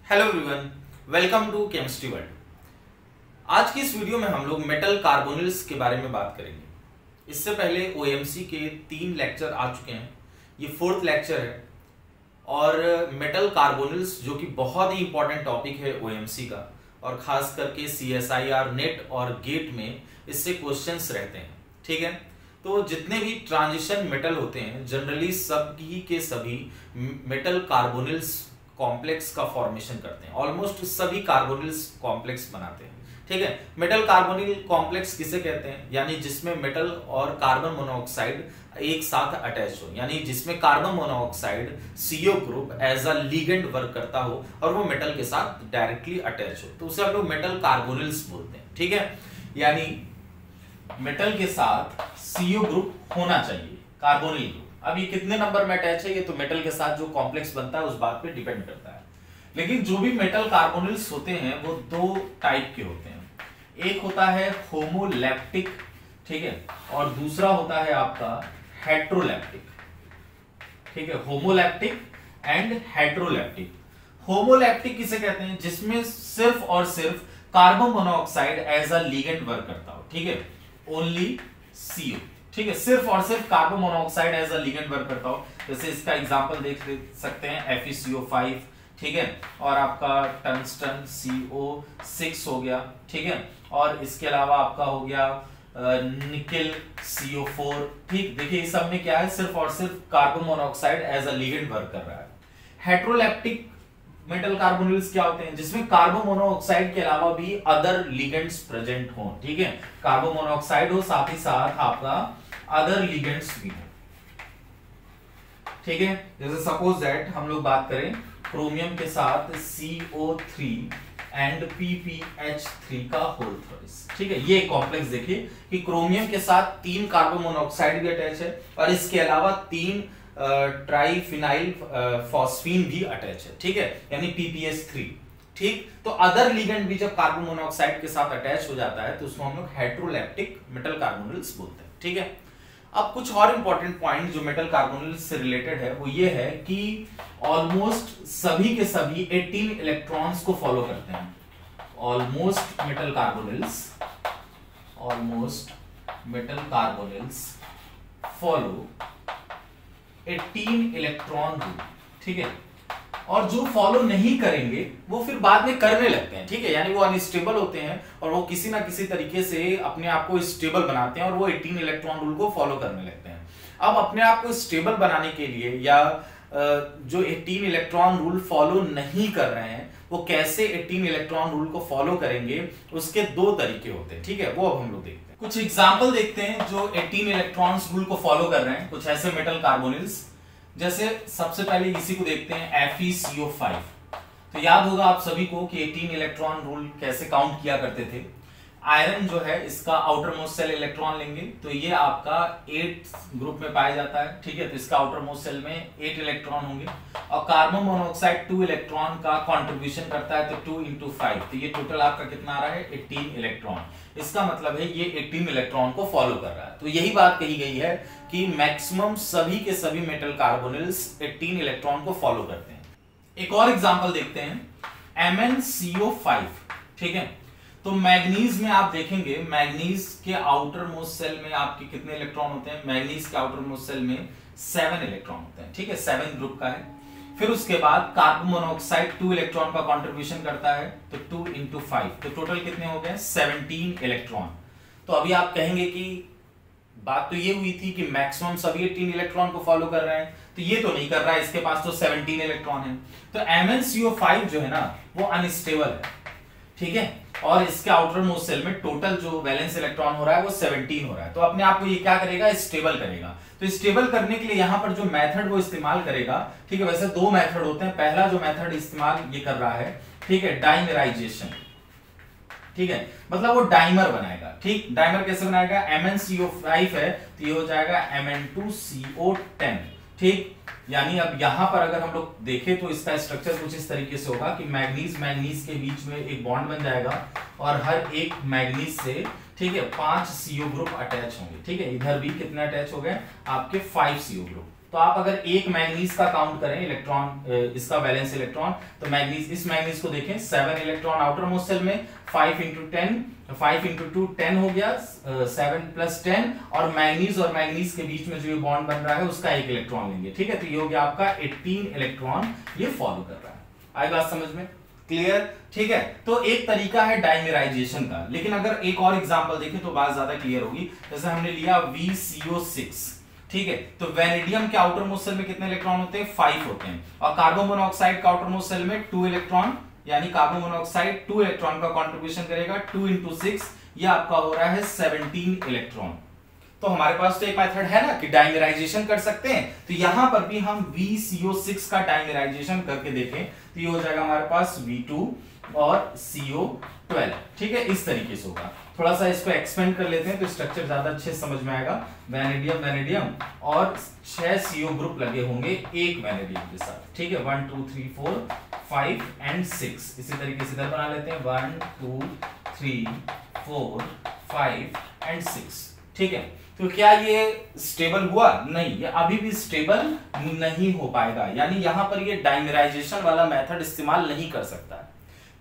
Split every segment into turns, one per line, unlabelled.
Hello everyone, welcome to chemistry world. आज की इस वीडियो में हम लोग मेटल कार्बोनिल्स के बारे में बात करेंगे। इससे पहले ओएमसी के 3 लेक्चर आ चुके हैं, ये 4th लेक्चर है। और मेटल कार्बोनिल्स जो कि बहुत ही इंपॉर्टेंट टॉपिक है ओएमसी का, और खास करके CSIR नेट और गेट में इससे क्वेश्चंस रहते हैं। ठीक है, तो जितने भी ट्रांजिशन मेटल होते हैं जनरली सभी के सभी मेटल कार्बोनिल्स कॉम्प्लेक्स का फॉर्मेशन करते हैं। ऑलमोस्ट सभी कार्बोनिल्स कॉम्प्लेक्स बनाते हैं। ठीक है, मेटल कार्बोनिल कॉम्प्लेक्स किसे कहते हैं? यानी जिसमें मेटल और कार्बन मोनोऑक्साइड एक साथ अटैच हो, यानी जिसमें carbon monoxide CO group as a ligand work करता हो और वो मेटल के साथ डायरेक्टली अटैच हो, तो उसे हम लोग मेटल कार्बोनिल्स बोलते हैं। ठीक है, यानी मेटल के साथ CO ग्रुप होना चाहिए, कार्बोनिल ग्रुप। अब ये कितने नंबर में अटैच है, ये तो मेटल के साथ जो कॉम्प्लेक्स बनता है उस बात पे डिपेंड करता है। लेकिन जो भी मेटल कार्बोनिल्स होते हैं वो 2 टाइप के होते हैं। एक होता है होमोलैप्टिक, ठीक है, और दूसरा होता है आपका हेट्रोलैप्टिक। ठीक है, होमोलैप्टिक एंड हेट्रोलैप्टिक। होमोलैप्टिक किसे कहते हैं? जिसमें सिर्फ और सिर्फ carbon monoxide as a ligand work करता हो। ठीक है, ओनली CO। ठीक है, सिर्फ और सिर्फ carbon monoxide as a ligand work करता हो। जैसे इसका एग्जांपल देख सकते हैं FeCO5, ठीक है, और आपका टंगस्टन CO6 हो गया। ठीक है, और इसके अलावा आपका हो गया निकेल CO4। ठीक, देखिए इस सब में क्या है, सिर्फ और सिर्फ carbon monoxide as a ligand work कर रहा है। हेट्रोलैप्टिक मेटल कार्बोनिल्स क्या होते हैं? जिसमें कार्बन मोनोऑक्साइड के अलावा भी अदर लिगेंड्स प्रेजेंट हो। ठीक है, कार्बन मोनोऑक्साइड हो, साथ ही साथ आपका अदर लिगेंड्स भी हो। ठीक है, जैसे सपोज दैट हम लोग बात करें क्रोमियम के साथ CO3 एंड PPH3 का होल थ्राइस। ठीक है, ये कॉम्प्लेक्स देखिए कि क्रोमियम के साथ 3 कार्बन मोनोऑक्साइड भी अटैच है और इसके अलावा 3 ट्राइफिनाइल फॉस्फीन भी अटैच है। ठीक है, यानी PPH3। ठीक, तो अदर लिगेंड भी जब कार्बन मोनोऑक्साइड के साथ अटैच हो जाता है तो उसको हम लोग हेट्रोलैप्टिक मेटल कार्बोनिल्स बोलते हैं। ठीक है, अब कुछ और इंपॉर्टेंट पॉइंट जो मेटल कार्बोनिल्स से रिलेटेड है वो ये है कि ऑलमोस्ट सभी के सभी 18 इलेक्ट्रॉन्स को फॉलो करते हैं। Almost metal carbonyls follow 18 electron rule. ठीक है, और जो फॉलो नहीं करेंगे वो फिर बाद में करने लगते हैं। ठीक है, यानी वो अनस्टेबल होते हैं और वो किसी ना किसी तरीके से अपने आप को स्टेबल बनाते हैं और वो 18 इलेक्ट्रॉन रूल को फॉलो करने लगते हैं। अब अपने आप को स्टेबल बनाने के लिए या जो 18 इलेक्ट्रॉन रूल फॉलो नहीं कर रहे हैं वो कैसे 18 इलेक्ट्रॉन रूल को फॉलो करेंगे, उसके 2 तरीके होते हैं। ठीक है, वो अब हम लोग देखते हैं। कुछ एग्जाम्पल देखते हैं जो 18 इलेक्ट्रॉन्स रूल को फॉलो कर रहे हैं, कुछ ऐसे मेटल कार्बोनिल्स। जैसे सबसे पहले इसी को देखते हैं FeCO5। तो याद होगा आप सभी को कि 18 इलेक्ट्रॉन रूल कैसे काउंट किया करते थे। आयरन जो है इसका आउटर मोस्ट सेल इलेक्ट्रॉन लेंगे तो ये आपका 8 ग्रुप में पाया जाता है। ठीक है, तो इसका आउटर मोस्ट सेल में 8 इलेक्ट्रॉन होंगे और कार्बन मोनोऑक्साइड 2 इलेक्ट्रॉन का कंट्रीब्यूशन करता है, तो 2 into 5, तो ये टोटल आपका कितना आ रहा है 18 इलेक्ट्रॉन। इसका मतलब है ये 18 इलेक्ट्रॉन को फॉलो कर रहा है। तो यही बात कही गई है कि मैक्सिमम सभी के सभी मेटल कार्बोनिल्स 18 इलेक्ट्रॉन को फॉलो करते हैं। एक और एग्जांपल देखते हैं MnCO5। ठीक है, तो मैग्नीज में आप देखेंगे मैग्नीज के आउटर मोस्ट सेल में आपके कितने इलेक्ट्रॉन होते हैं? मैग्नीज के आउटर मोस्ट सेल में 7 इलेक्ट्रॉन होते हैं। ठीक है, 7 ग्रुप का है। फिर उसके बाद कार्बन मोनोऑक्साइड 2 इलेक्ट्रॉन का कंट्रीब्यूशन करता है, तो 2 into 5, तो टोटल कितने हो गए 17 इलेक्ट्रॉन। तो अभी आप कहेंगे कि बात तो ये हुई थी कि मैक्सिमम सभी 18 इलेक्ट्रॉन को फॉलो कर रहे हैं, तो ये तो नहीं कर रहा है, इसके पास तो 17 इलेक्ट्रॉन है। तो MnCO5 जो है ना वो अनस्टेबल है। ठीक है, और इसके आउटर मोस्ट सेल में टोटल जो वैलेंस इलेक्ट्रॉन हो रहा है वो 17 हो रहा है। तो अपने आप को ये क्या करेगा, स्टेबल करेगा। तो स्टेबल करने के लिए यहां पर जो मेथड वो इस्तेमाल करेगा, ठीक है, वैसे 2 मेथड होते हैं। पहला जो मेथड इस्तेमाल ये कर रहा है, ठीक है, डाइमराइजेशन। ठीक है, मतलब वो डाइमर बनाएगा। ठीक, डाइमर कैसे बनाएगा? MnCO5 है तो ये हो जाएगा Mn2CO10। ठीक, यानी अब यहां पर अगर हम लोग देखें तो इसका स्ट्रक्चर कुछ इस तरीके से होगा कि मैग्नीज के बीच में एक बॉन्ड बन जाएगा और हर एक मैग्नीज से, ठीक है, 5 CO ग्रुप अटैच होंगे। ठीक है, इधर भी कितने अटैच हो गए आपके 5 CO ग्रुप। तो आप अगर एक मैग्नीज का काउंट करें इलेक्ट्रॉन, इसका वैलेंस इलेक्ट्रॉन, तो मैग्नीज, इस मैग्नीज को देखें 7 इलेक्ट्रॉन आउटर मोस्ट शेल में, 5 into 10, 5 into 2 10 हो गया, 7 plus 10, और मैग्नीज के बीच में जो ये बॉन्ड बन रहा है उसका एक इलेक्ट्रॉन लेंगे, ठीक है। तो ये हो गया आपका 18 इलेक्ट्रॉन ये फॉलो कर रहा है। आई बात समझ में? क्लियर, ठीक है। तो एक तरीका है डाइमेराइजेशन का, लेकिन अगर एक और एग्जांपल देखें तो बात ज्यादा क्लियर होगी। जैसे हमने लिया VCO6, ठीक है। तो वैनेडियम के आउटर मोस्ट शेल में कितने इलेक्ट्रॉन होते हैं? 5 होते हैं, और कार्बन मोनोऑक्साइड का आउटर मोस्ट शेल में 2 इलेक्ट्रॉन, यानी कार्बन मोनोऑक्साइड 2 इलेक्ट्रॉन का कंट्रीब्यूशन करेगा। 2 into 6 ये आपका हो रहा है 17 इलेक्ट्रॉन। तो हमारे पास तो एक मेथड है ना कि डाइमेराइजेशन कर सकते हैं, तो यहां पर भी हम VCO6 का डाइमेराइजेशन करके देखें तो ये हो जाएगा हमारे पास V2 और CO12, ठीक है। इस तरीके से होगा। थोड़ा सा इसको एक्सपेंड कर लेते हैं तो स्ट्रक्चर ज्यादा अच्छे समझ में आएगा। वैनेडियम और 6 CO ग्रुप लगे होंगे एक वैनेडियम के साथ, ठीक है। 1 2 3 4 5 and 6 इसी तरीके से इधर बना लेते हैं 1 2 3 4 5 and 6, ठीक है। तो क्या ये स्टेबल हुआ? नहीं, ये अभी भी स्टेबल नहीं हो पाएगा, यानी यहां पर ये डाइमेराइजेशन वाला मेथड इस्तेमाल नहीं कर सकता।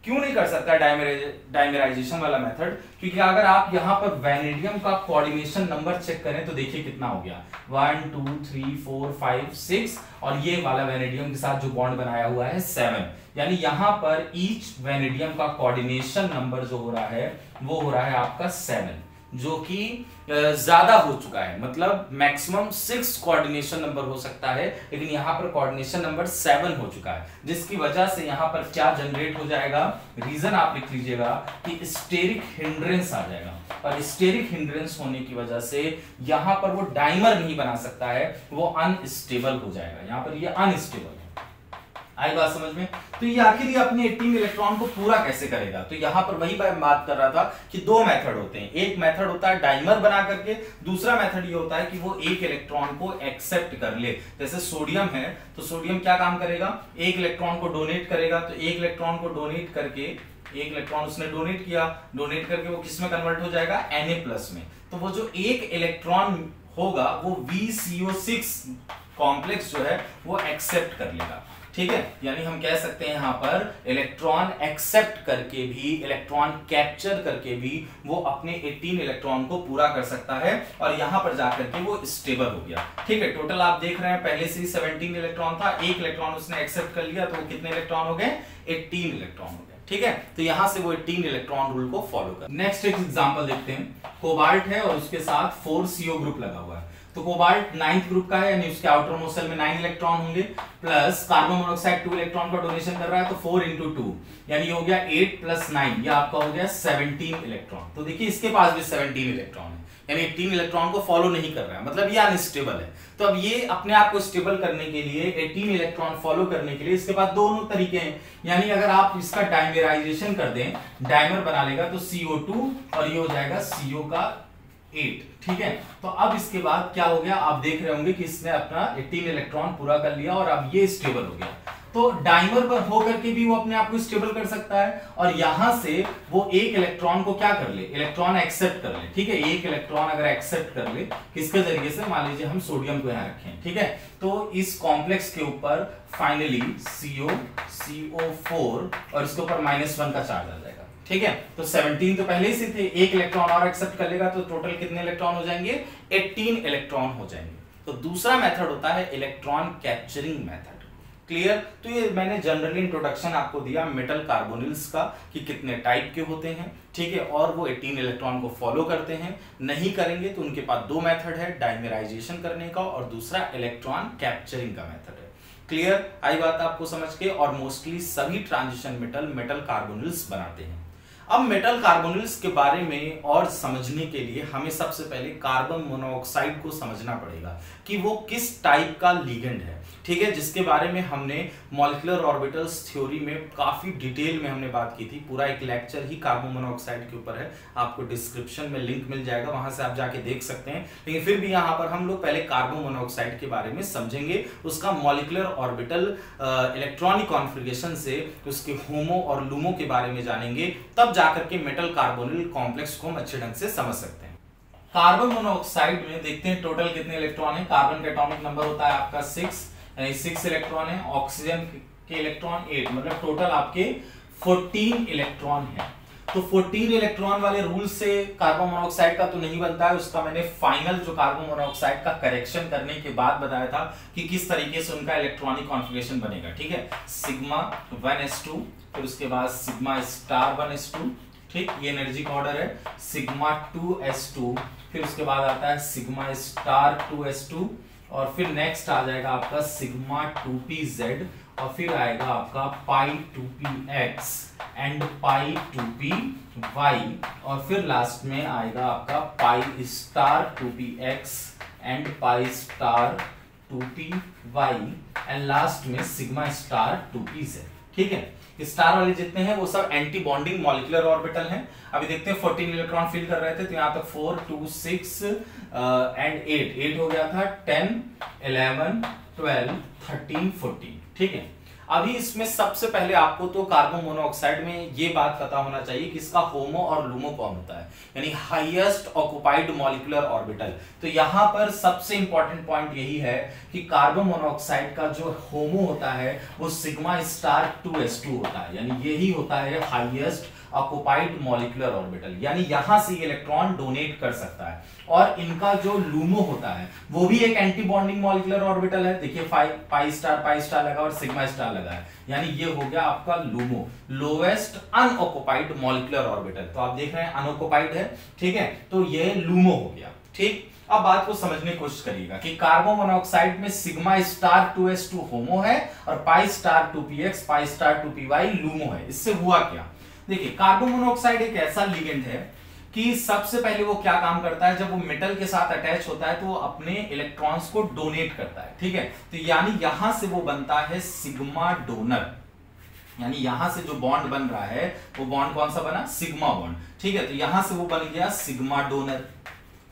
क्यों नहीं कर सकता डाइमेराइजेशन वाला मेथड? क्योंकि अगर आप यहां पर वैनेडियम का कोऑर्डिनेशन नंबर चेक करें तो देखिए कितना हो गया, 1 2 3 4 5 6, और ये वाला वैनेडियम के साथ जो बॉन्ड बनाया हुआ है 7, यानी यहां पर ईच वैनेडियम का कोऑर्डिनेशन नंबर जो हो रहा है वो हो रहा है आपका 7, जो कि ज्यादा हो चुका है। मतलब मैक्सिमम 6 कोऑर्डिनेशन नंबर हो सकता है, लेकिन यहां पर कोऑर्डिनेशन नंबर 7 हो चुका है, जिसकी वजह से यहां पर क्या जनरेट हो जाएगा? रीजन आप लिख लीजिएगा कि स्टेरिक हिंड्रेंस आ जाएगा, और स्टेरिक हिंड्रेंस होने की वजह से यहां पर वो डाइमर नहीं बना सकता है, वो अनस्टेबल हो जाएगा। यहां पर ये अनस्टेबल है। आई बात समझ में? तो ये आखिर ये अपने 18 इलेक्ट्रॉन को पूरा कैसे करेगा? तो यहां पर वही बात कर रहा था कि दो मेथड होते हैं। एक मेथड होता है डाइमर बना करके, दूसरा मेथड ये होता है कि वो एक इलेक्ट्रॉन को एक्सेप्ट कर ले। जैसे सोडियम है, तो सोडियम क्या काम करेगा? एक इलेक्ट्रॉन को डोनेट करेगा, तो एक इलेक्ट्रॉन को डोनेट करके, एक इलेक्ट्रॉन उसने डोनेट किया, डोनेट करके वो किस में कन्वर्ट हो जाएगा? Na+ में। तो वो जो एक इलेक्ट्रॉन होगा वो VCO6 कॉम्प्लेक्स जो है वो एक्सेप्ट कर लेगा, ठीक है। यानी हम कह सकते हैं यहां पर इलेक्ट्रॉन एक्सेप्ट करके भी, इलेक्ट्रॉन कैप्चर करके भी वो अपने 18 इलेक्ट्रॉन को पूरा कर सकता है, और यहां पर जाकर के वो स्टेबल हो गया, ठीक है। टोटल आप देख रहे हैं पहले से ही 17 इलेक्ट्रॉन था, एक इलेक्ट्रॉन उसने एक्सेप्ट कर लिया, तो वो कितने इलेक्ट्रॉन हो गए? 18 इलेक्ट्रॉन हो गए, ठीक है। तो यहां से वो 18 इलेक्ट्रॉन रूल को फॉलो कर। नेक्स्ट एक एग्जांपल देखते हैं। कोबाल्ट है और उसके साथ 4 CO ग्रुप लगा हुआ है। तो कोबाल्ट 9th ग्रुप का है, यानी उसके आउटर मोस्ट शेल में 9 इलेक्ट्रॉन होंगे, प्लस कार्बन मोनोऑक्साइड 2 इलेक्ट्रॉन का डोनेशन कर रहा है, तो 4 into 2, यानी हो गया 8 + 9, ये आपका हो गया 17 इलेक्ट्रॉन। तो देखिए इसके पास भी 17 इलेक्ट्रॉन है, यानी 18 इलेक्ट्रॉन को फॉलो नहीं कर रहा है, मतलब ये अनस्टेबल है। तो अब ये अपने आप को स्टेबल करने के लिए, 18 इलेक्ट्रॉन फॉलो करने के लिए इसके पास दोनों तरीके हैं। यानी अगर आप इसका डाइमेराइजेशन कर दें, डाइमर बना लेगा, तो CO2 और ये हो जाएगा CO का 8, ठीक है। तो अब इसके बाद क्या हो गया? आप देख रहे होंगे कि इसने अपना 18 इलेक्ट्रॉन पूरा कर लिया और अब ये स्टेबल हो गया। तो डाइमर पर होकर के भी वो अपने आप को स्टेबल कर सकता है, और यहां से वो एक इलेक्ट्रॉन को क्या कर ले? इलेक्ट्रॉन एक्सेप्ट कर ले, ठीक है। एक इलेक्ट्रॉन अगर एक्सेप्ट कर ले, किसके जरिए से? मान लीजिए हम सोडियम को यहां रखें, ठीक है। तो इस कॉम्प्लेक्स के ऊपर फाइनली CO4 और इसके ऊपर -1 का चार्ज आ जाएगा, ठीक है। तो 17 तो पहले ही से थे, एक इलेक्ट्रॉन और एक्सेप्ट कर लेगा, तो टोटल कितने इलेक्ट्रॉन हो जाएंगे? 18 इलेक्ट्रॉन हो जाएंगे। तो दूसरा मेथड होता है इलेक्ट्रॉन कैप्चरिंग मेथड। क्लियर? तो ये मैंने जनरली इंट्रोडक्शन आपको दिया मेटल कार्बोनिल्स का कि कितने टाइप के होते हैं, ठीक है, और वो 18 इलेक्ट्रॉन को फॉलो करते हैं। नहीं करेंगे तो उनके पास दो मेथड है, डाइमेराइजेशन करने का और दूसरा इलेक्ट्रॉन कैप्चरिंग का मेथड है। क्लियर? आई बात आपको समझ के? और मोस्टली सभी ट्रांजिशन मेटल कार्बोनिल्स बनाते हैं। अब मेटल कार्बोनिल्स के बारे में और समझने के लिए हमें सबसे पहले कार्बन मोनोऑक्साइड को समझना पड़ेगा कि वो किस टाइप का लिगेंड है, ठीक है, जिसके बारे में हमने मॉलिक्यूलर ऑर्बिटल्स थ्योरी में काफी डिटेल में हमने बात की थी। पूरा एक लेक्चर ही कार्बन मोनोऑक्साइड के ऊपर है, आपको डिस्क्रिप्शन में लिंक मिल जाएगा, वहां से आप जाके देख सकते हैं। लेकिन फिर भी यहाँ पर हम लोग पहले कार्बन मोनोऑक्साइड के बारे में समझेंगे, उसका मॉलिक्यूलर ऑर्बिटल इलेक्ट्रॉनिक कॉन्फ़िगरेशन से उसके होमो और लूमो के बारे में जानेंगे, तब जाकर के मेटल कार्बोनिल कॉम्प्लेक्स को हम अच्छे ढंग से समझ सकते हैं। कार्बन मोनोऑक्साइड में देखते हैं टोटल कितने इलेक्ट्रॉन है। कार्बन का एटॉमिक नंबर होता है आपका 6, यानी 6 इलेक्ट्रॉन है। ऑक्सीजन के इलेक्ट्रॉन 8, मतलब टोटल आपके 14 इलेक्ट्रॉन है। तो 14 इलेक्ट्रॉन वाले रूल से कार्बन मोनोऑक्साइड का तो नहीं बनता है, उसका मैंने फाइनल जो कार्बन मोनोऑक्साइड का करेक्शन करने के बाद बताया था कि किस तरीके से उनका इलेक्ट्रॉनिक कॉन्फ़िगरेशन बनेगा। ठीक है, सिग्मा 1s2, फिर उसके बाद सिग्मा स्टार 1s2, ठीक, ये एनर्जी का ऑर्डर है। सिग्मा 2s2, फिर उसके बाद आता है सिग्मा स्टार 2s2, और फिर नेक्स्ट आ जाएगा आपका सिग्मा 2pz, और फिर आएगा आपका पाई 2px एंड पाई 2py, और फिर लास्ट में आएगा आपका pi star 2px and pi star 2py, and last में सिग्मा स्टार 2pz। ठीक है, स्टार वाले जितने हैं वो सब एंटी बॉन्डिंग मॉलिक्यूलर ऑर्बिटल हैं। अभी देखते हैं 14 इलेक्ट्रॉन फिल कर रहे थे, तो यहां तक 4 2 6 एंड 8 हो गया था, 10 11 12 13 14। ठीक है, अभी इसमें सबसे पहले आपको तो कार्बन मोनोऑक्साइड में ये बात पता होना चाहिए कि इसका होमो और लूमो कौन होता है, यानी हाईएस्ट ऑक्युपाइड मॉलिक्यूलर ऑर्बिटल। तो यहां पर सबसे इंपॉर्टेंट पॉइंट यही है कि कार्बन मोनोऑक्साइड का जो होमो होता है वो सिग्मा स्टार 2s2 होता है, यानी यही होता है हाईएस्ट ऑक्युपाइड मॉलिक्यूलर ऑर्बिटल, यानी यहां से इलेक्ट्रॉन डोनेट कर सकता है। और इनका जो लूमो होता है वो भी एक एंटी बॉन्डिंग मॉलिक्यूलर ऑर्बिटल है। देखिए पाई स्टार लगा और सिग्मा स्टार लगा है, यानी ये हो गया आपका LUMO, lowest unoccupied molecular orbital. तो आप देख रहे हैं अनऑक्युपाइड है, ठीक है, तो ये लूमो हो गया। ठीक, अब बात को समझने की कोशिश करिएगा कि कार्बन मोनोऑक्साइड में सिग्मा स्टार 2s2 होमो है और pi star 2px pi star 2py LUMO है। इससे हुआ क्या, देखिए कार्बन मोनोऑक्साइड एक ऐसा लिगेंड है कि सबसे पहले वो क्या काम करता है, जब वो मेटल के साथ अटैच होता है तो वो अपने इलेक्ट्रॉन्स को डोनेट करता है। ठीक है, तो यानी यहां से वो बनता है सिग्मा डोनर, यानी यहां से जो बॉन्ड बन रहा है वो बॉन्ड कौन सा बना, सिग्मा बॉन्ड। ठीक है, तो यहां से वो बन गया सिग्मा डोनर।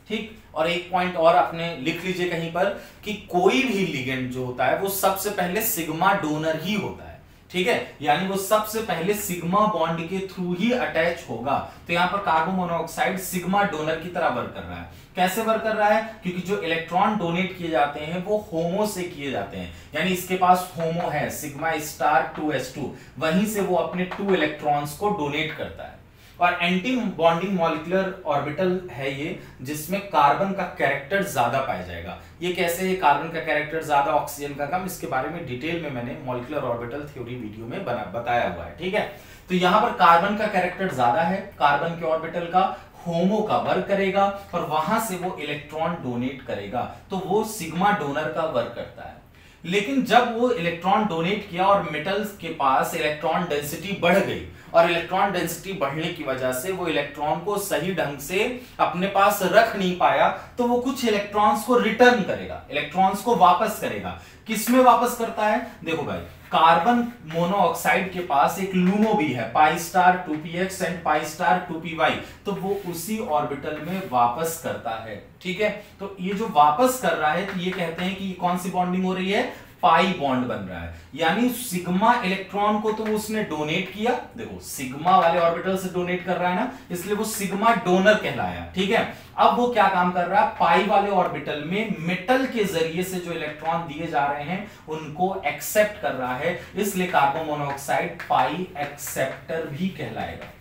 ठीक, और एक पॉइंट और आपने लिख लीजिए कहीं पर कि कोई भी लिगेंड जो होता है वो सबसे पहले सिग्मा डोनर ही होता है। ठीक है, यानी वो सबसे पहले सिग्मा बॉन्ड के थ्रू ही अटैच होगा। तो यहां पर कार्बन मोनोऑक्साइड सिग्मा डोनर की तरह वर्क कर रहा है। कैसे वर्क कर रहा है, क्योंकि जो इलेक्ट्रॉन डोनेट किए जाते हैं वो होमो से किए जाते हैं, यानी इसके पास होमो है सिग्मा स्टार 2s2, वहीं से वो अपने 2 इलेक्ट्रॉन्स को डोनेट करता है। और एंटी बॉन्डिंग मॉलिक्यूलर ऑर्बिटल है ये, जिसमें कार्बन का कैरेक्टर ज्यादा पाया जाएगा। ये कैसे है, कार्बन का कैरेक्टर ज्यादा ऑक्सीजन का कम, इसके बारे में डिटेल में मैंने मॉलिक्यूलर ऑर्बिटल थ्योरी वीडियो में बताया हुआ है। ठीक है, तो यहां पर कार्बन का कैरेक्टर ज्यादा है, कार्बन के ऑर्बिटल का होमो का वर्क करेगा और वहां से वो इलेक्ट्रॉन डोनेट करेगा, तो वो सिग्मा डोनर का वर्क करता है। लेकिन जब वो इलेक्ट्रॉन डोनेट किया और मेटल्स के पास इलेक्ट्रॉन डेंसिटी बढ़ गई, और इलेक्ट्रॉन डेंसिटी बढ़ने की वजह से वो इलेक्ट्रॉन को सही ढंग से अपने पास रख नहीं पाया, तो वो कुछ इलेक्ट्रॉन्स को रिटर्न करेगा, इलेक्ट्रॉन्स को वापस करेगा। किसमें वापस करता है, देखो भाई, कार्बन मोनोऑक्साइड के पास एक लूमो भी है, pi star 2px and pi star 2py, तो वो उसी ऑर्बिटल में वापस करता है। ठीक है, तो ये जो वापस कर रहा है तो ये कहते हैं कि कौन सी बॉन्डिंग हो रही है, पाई बॉन्ड बन रहा है, यानी सिग्मा इलेक्ट्रॉन को तो उसने डोनेट किया, देखो सिग्मा वाले ऑर्बिटल से डोनेट कर रहा है ना, इसलिए वो सिग्मा डोनर कहलाया। ठीक है, अब वो क्या काम कर रहा है, पाई वाले ऑर्बिटल में मेटल के जरिए से जो इलेक्ट्रॉन दिए जा रहे हैं उनको एक्सेप्ट कर रहा है, इसलिए कार्बन मोनोऑक्साइड पाई एक्सेप्टर भी कहलाएगा।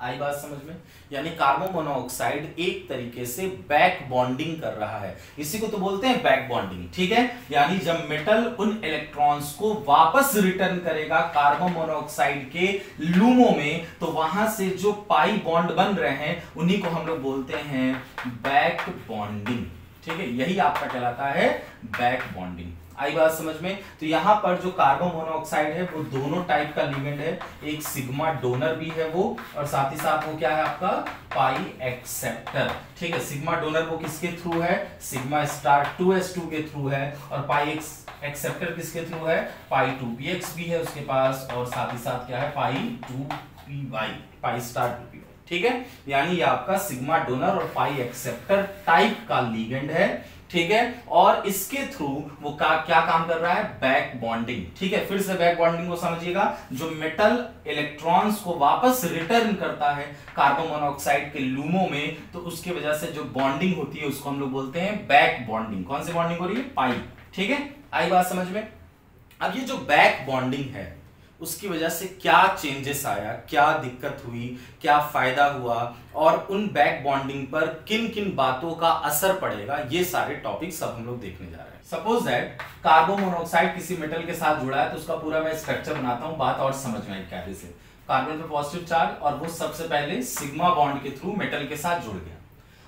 आई बात समझ में, यानी कार्बन मोनोऑक्साइड एक तरीके से बैक बॉन्डिंग कर रहा है, इसी को तो बोलते हैं बैक बॉन्डिंग। ठीक है, यानी जब मेटल उन इलेक्ट्रॉन्स को वापस रिटर्न करेगा कार्बन मोनोऑक्साइड के लूमो में, तो वहां से जो पाई बॉन्ड बन रहे हैं उन्हीं को हम लोग बोलते हैं बैक बॉन्डिंग। ठीक है, यही आपका कहलाता है बैक बॉन्डिंग। आई बात समझ में, तो यहां पर जो कार्बन मोनोऑक्साइड है वो दोनों टाइप का लिगेंड है, एक सिग्मा डोनर भी है वो, और साथ ही साथ वो क्या है आपका पाई एक्सेप्टर। ठीक है, सिग्मा डोनर वो किसके थ्रू है, सिग्मा स्टार 2s2 के थ्रू है, और पाई एक्सेप्टर किसके थ्रू है, पाई 2px भी है उसके पास, और साथ ही साथ क्या है पाई 2py, पाई स्टार 2py। ठीक है, यानी ये आपका सिग्मा डोनर और पाई एक्सेप्टर टाइप का लिगेंड है ठीक है, और इसके थ्रू वो क्या काम कर रहा है, बैक बॉन्डिंग। ठीक है, फिर से बैक बॉन्डिंग को समझिएगा, जो मेटल इलेक्ट्रॉन्स को वापस रिटर्न करता है कार्बन मोनोऑक्साइड के लूमो में, तो उसकी वजह से जो बॉन्डिंग होती है उसको हम लोग बोलते हैं बैक बॉन्डिंग। कौन सी बॉन्डिंग हो रही है, पाई। ठीक है, आई बात समझ में। अब ये जो बैक बॉन्डिंग है उसकी वजह से क्या चेंजेस आया, क्या दिक्कत हुई, क्या फायदा हुआ, और उन बैक बॉन्डिंग पर किन किन बातों का असर पड़ेगा, ये सारे टॉपिक सब हम लोग देखने जा रहे हैं। सपोज दैट कार्बन मोनोऑक्साइड किसी मेटल के साथ जुड़ा है, तो उसका पूरा मैं स्ट्रक्चर बनाता हूं, बात और समझ में आई कैसे से। कार्बन पे पॉजिटिव चार्ज और वो सबसे पहले सिग्मा बॉन्ड के थ्रू मेटल के साथ जुड़ गया।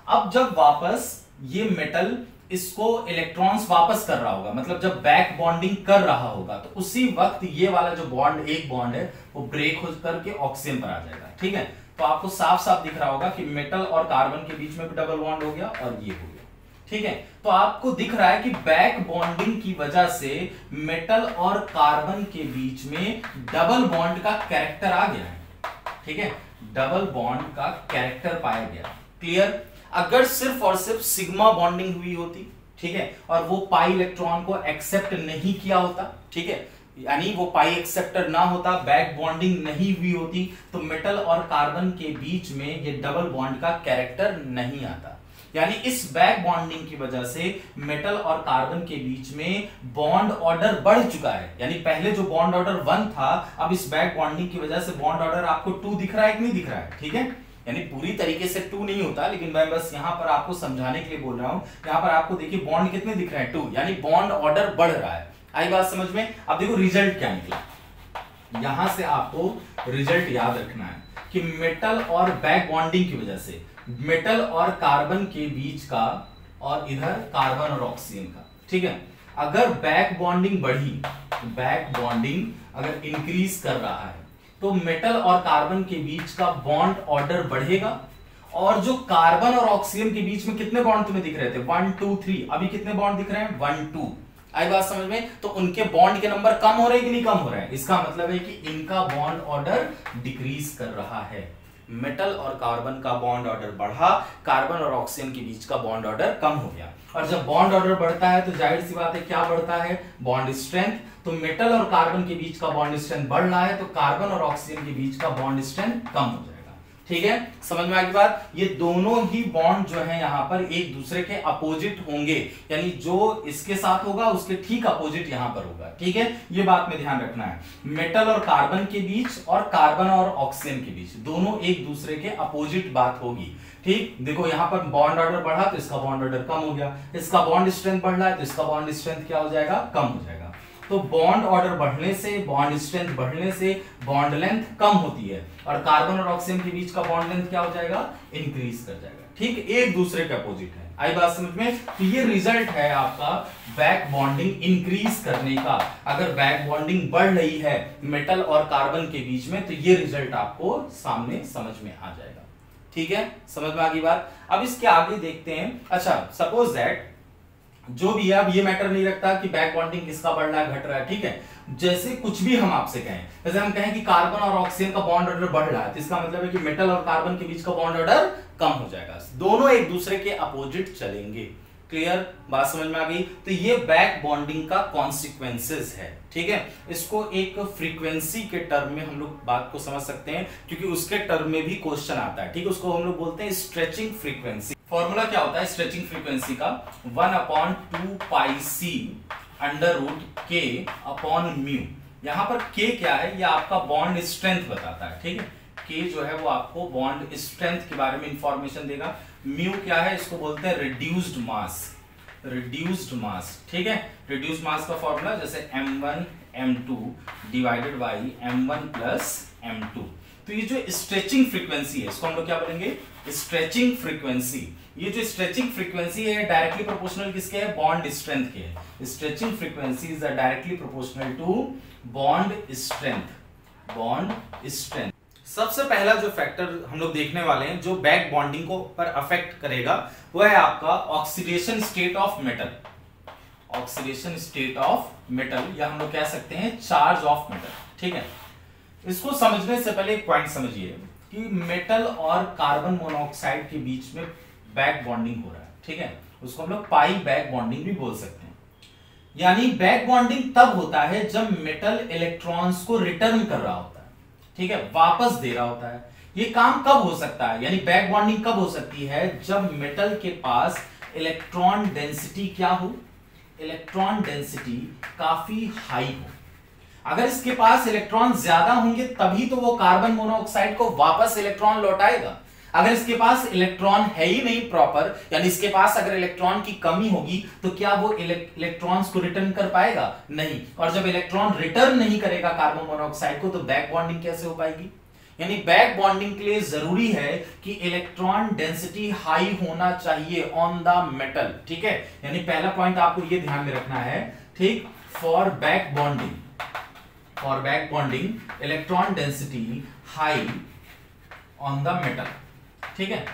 अब जब वापस ये मेटल इसको इलेक्ट्रॉन्स वापस कर रहा होगा, मतलब जब बैक बॉन्डिंग कर रहा होगा, तो उसी वक्त ये वाला जो बॉन्ड, एक बॉन्ड है, वो ब्रेक हो करके ऑक्सीजन पर आ जाएगा। ठीक है, तो आपको साफ साफ दिख रहा होगा कि मेटल और कार्बन के बीच में भी डबल बॉन्ड हो गया और ये हो गया। ठीक है, तो आपको दिख रहा है कि बैक बॉन्डिंग की वजह से मेटल और कार्बन के बीच में डबल बॉन्ड का कैरेक्टर आ गया है। ठीक है, डबल बॉन्ड का कैरेक्टर पाया गया। क्लियर? अगर सिर्फ और सिर्फ सिग्मा बॉन्डिंग हुई होती, ठीक है, और वो पाई इलेक्ट्रॉन को एक्सेप्ट नहीं किया होता, ठीक है, यानी वो पाई एक्सेप्टर ना होता, बैक बॉन्डिंग नहीं हुई होती, तो मेटल और कार्बन के बीच में ये डबल बॉन्ड का कैरेक्टर नहीं आता। यानी इस बैक बॉन्डिंग की वजह से मेटल और कार्बन के बीच में बॉन्ड ऑर्डर बढ़ चुका है। यानी पहले जो बॉन्ड ऑर्डर 1 था, अब इस बैक बॉन्डिंग की वजह से बॉन्ड ऑर्डर आपको 2 दिख रहा है कि नहीं दिख रहा है। ठीक है, यानी पूरी तरीके से 2 नहीं होता, लेकिन मैं बस यहां पर आपको समझाने के लिए बोल रहा हूं। यहां पर आपको देखिए बॉन्ड कितने दिख रहे हैं, 2, यानी बॉन्ड ऑर्डर बढ़ रहा है। आई बात समझ में? अब देखो रिजल्ट क्या निकला, यहां से आपको रिजल्ट याद रखना है कि मेटल और बैक बॉन्डिंग की वजह से मेटल और कार्बन के बीच का, और इधर कार्बन और ऑक्सीजन का, ठीक है, अगर बैक बॉन्डिंग बढ़ी, बैक बॉन्डिंग अगर इंक्रीज कर रहा है, तो मेटल और कार्बन के बीच का बॉन्ड ऑर्डर बढ़ेगा। और जो कार्बन और ऑक्सीजन के बीच में कितने बॉन्ड तुम्हें दिख रहे थे, 1 2 3, अभी कितने बॉन्ड दिख रहे हैं, 1 2। आई बात समझ में? तो उनके बॉन्ड के नंबर कम हो रहे हैं कि नहीं कम हो रहे हैं? इसका मतलब है कि इनका बॉन्ड ऑर्डर डिक्रीज कर रहा है। मेटल और कार्बन का बॉन्ड ऑर्डर बढ़ा, कार्बन और ऑक्सीजन के बीच का बॉन्ड ऑर्डर कम हो गया। और जब बॉन्ड ऑर्डर बढ़ता है तो जाहिर सी बात है क्या बढ़ता है, बॉन्ड स्ट्रेंथ। तो मेटल और कार्बन के बीच का बॉन्ड स्ट्रेंथ बढ़ रहा है, तो कार्बन और ऑक्सीजन के बीच का बॉन्ड स्ट्रेंथ कम हो जाएगा। ठीक है, समझ में आ गई बात? ये दोनों ही बॉन्ड जो है यहां पर एक दूसरे के अपोजिट होंगे, यानी जो इसके साथ होगा उसके ठीक अपोजिट यहां पर होगा। ठीक है, ये बात में ध्यान रखना है। मेटल और कार्बन के बीच और कार्बन और ऑक्सीजन के बीच दोनों एक दूसरे के अपोजिट बात होगी। ठीक, देखो यहां पर बॉन्ड ऑर्डर बढ़ा तो इसका बॉन्ड ऑर्डर कम हो गया, इसका बॉन्ड स्ट्रेंथ बढ़ रहा है तो इसका बॉन्ड स्ट्रेंथ क्या हो जाएगा, कम हो जाएगा। तो बॉन्ड ऑर्डर बढ़ने से, बॉन्ड स्ट्रेंथ बढ़ने से बॉन्ड लेंथ कम होती है, और कार्बन और ऑक्सीजन के बीच का बॉन्ड लेंथ क्या हो जाएगा, इंक्रीज कर जाएगा। ठीक, एक दूसरे के अपोजिट है। आई बात समझ में? तो ये रिजल्ट है आपका बैक बॉन्डिंग इंक्रीज करने का। अगर बैक बॉन्डिंग बढ़ रही है मेटल और कार्बन के बीच में, तो ये रिजल्ट आपको सामने समझ में आ जाएगा। ठीक है, समझ में आ गई बात? अब इसके आगे देखते हैं। अच्छा, सपोज दैट जो भी है, अब ये मैटर नहीं रखता कि बैक बॉन्डिंग किसका बढ़ रहा है घट रहा है। ठीक है, जैसे कुछ भी हम आपसे कहें, जैसे हम कहें कि कार्बन और ऑक्सीजन का बॉन्ड ऑर्डर बढ़ रहा है, तो इसका मतलब है कि मेटल और कार्बन के बीच का बॉन्ड ऑर्डर कम हो जाएगा, दोनों एक दूसरे के अपोजिट चलेंगे। क्लियर, बात समझ में आ गई? तो ये बैक बॉन्डिंग का कॉन्सिक्वेंसेस है। ठीक है, इसको एक फ्रीक्वेंसी के टर्म में हम लोग बात को समझ सकते हैं, क्योंकि उसके टर्म में भी क्वेश्चन आता है। ठीक है, उसको हम लोग बोलते हैं स्ट्रेचिंग फ्रीक्वेंसी। फॉर्मूला क्या होता है स्ट्रेचिंग फ्रीक्वेंसी का, 1/2 पाई सी अंडर रूट के अपॉन म्यू। यहां पर के क्या है, ये आपका बॉन्ड स्ट्रेंथ बताता है। ठीक है, के जो है वो आपको बॉन्ड स्ट्रेंथ के बारे में इंफॉर्मेशन देगा। म्यू क्या है, इसको बोलते हैं रिड्यूस्ड मास, रिड्यूस्ड मास। ठीक है, रिड्यूस्ड मास का फॉर्मूला जैसे m1 m2 divided by m1 plus m2। तो ये जो स्ट्रेचिंग फ्रीक्वेंसी है, इसको हम लोग क्या बोलेंगे, स्ट्रेचिंग फ्रीक्वेंसी। ये जो स्ट्रेचिंग फ्रीक्वेंसी है डायरेक्टली प्रोपोर्शनल किसके है, बॉन्ड स्ट्रेंथ के है। Stretching frequency is directly proportional to bond strength, bond strength. सबसे पहला जो फैक्टर हम लोग देखने वाले हैं जो बैक बॉन्डिंग को पर अफेक्ट करेगा, वो है आपका oxidation state of metal. Oxidation state of metal, या हम लोग कह सकते हैं चार्ज ऑफ मेटल। ठीक है, इसको समझने से पहले एक पॉइंट समझिए कि मेटल और कार्बन मोनोऑक्साइड के बीच में बैक बॉन्डिंग हो रहा है। ठीक है, उसको हम लोग पाई बैक बॉन्डिंग भी बोल सकते हैं। यानी बैक बॉन्डिंग तब होता है जब मेटल इलेक्ट्रॉन्स को रिटर्न कर रहा होता है, ठीक है, वापस दे रहा होता है। ये काम कब हो सकता है, यानी बैक बॉन्डिंग कब हो सकती है, जब मेटल के पास इलेक्ट्रॉन डेंसिटी क्या हो, इलेक्ट्रॉन डेंसिटी काफी हाई हो। अगर इसके पास इलेक्ट्रॉन ज्यादा होंगे तभी तो वो कार्बन मोनोऑक्साइड को वापस इलेक्ट्रॉन लौटाएगा। अगर इसके पास इलेक्ट्रॉन है ही नहीं प्रॉपर, यानी इसके पास अगर इलेक्ट्रॉन की कमी होगी तो क्या वो इलेक्ट्रॉन्स को रिटर्न कर पाएगा, नहीं। और जब इलेक्ट्रॉन रिटर्न नहीं करेगा कार्बन मोनोऑक्साइड को, तो बैक बॉन्डिंग कैसे हो पाएगी। यानी बैक बॉन्डिंग के लिए जरूरी है कि इलेक्ट्रॉन डेंसिटी हाई होना चाहिए ऑन द मेटल, ठीक है। यानी पहला पॉइंट आपको ये ध्यान में रखना है, ठीक, for back bonding electron density high on the metal, ठीक है।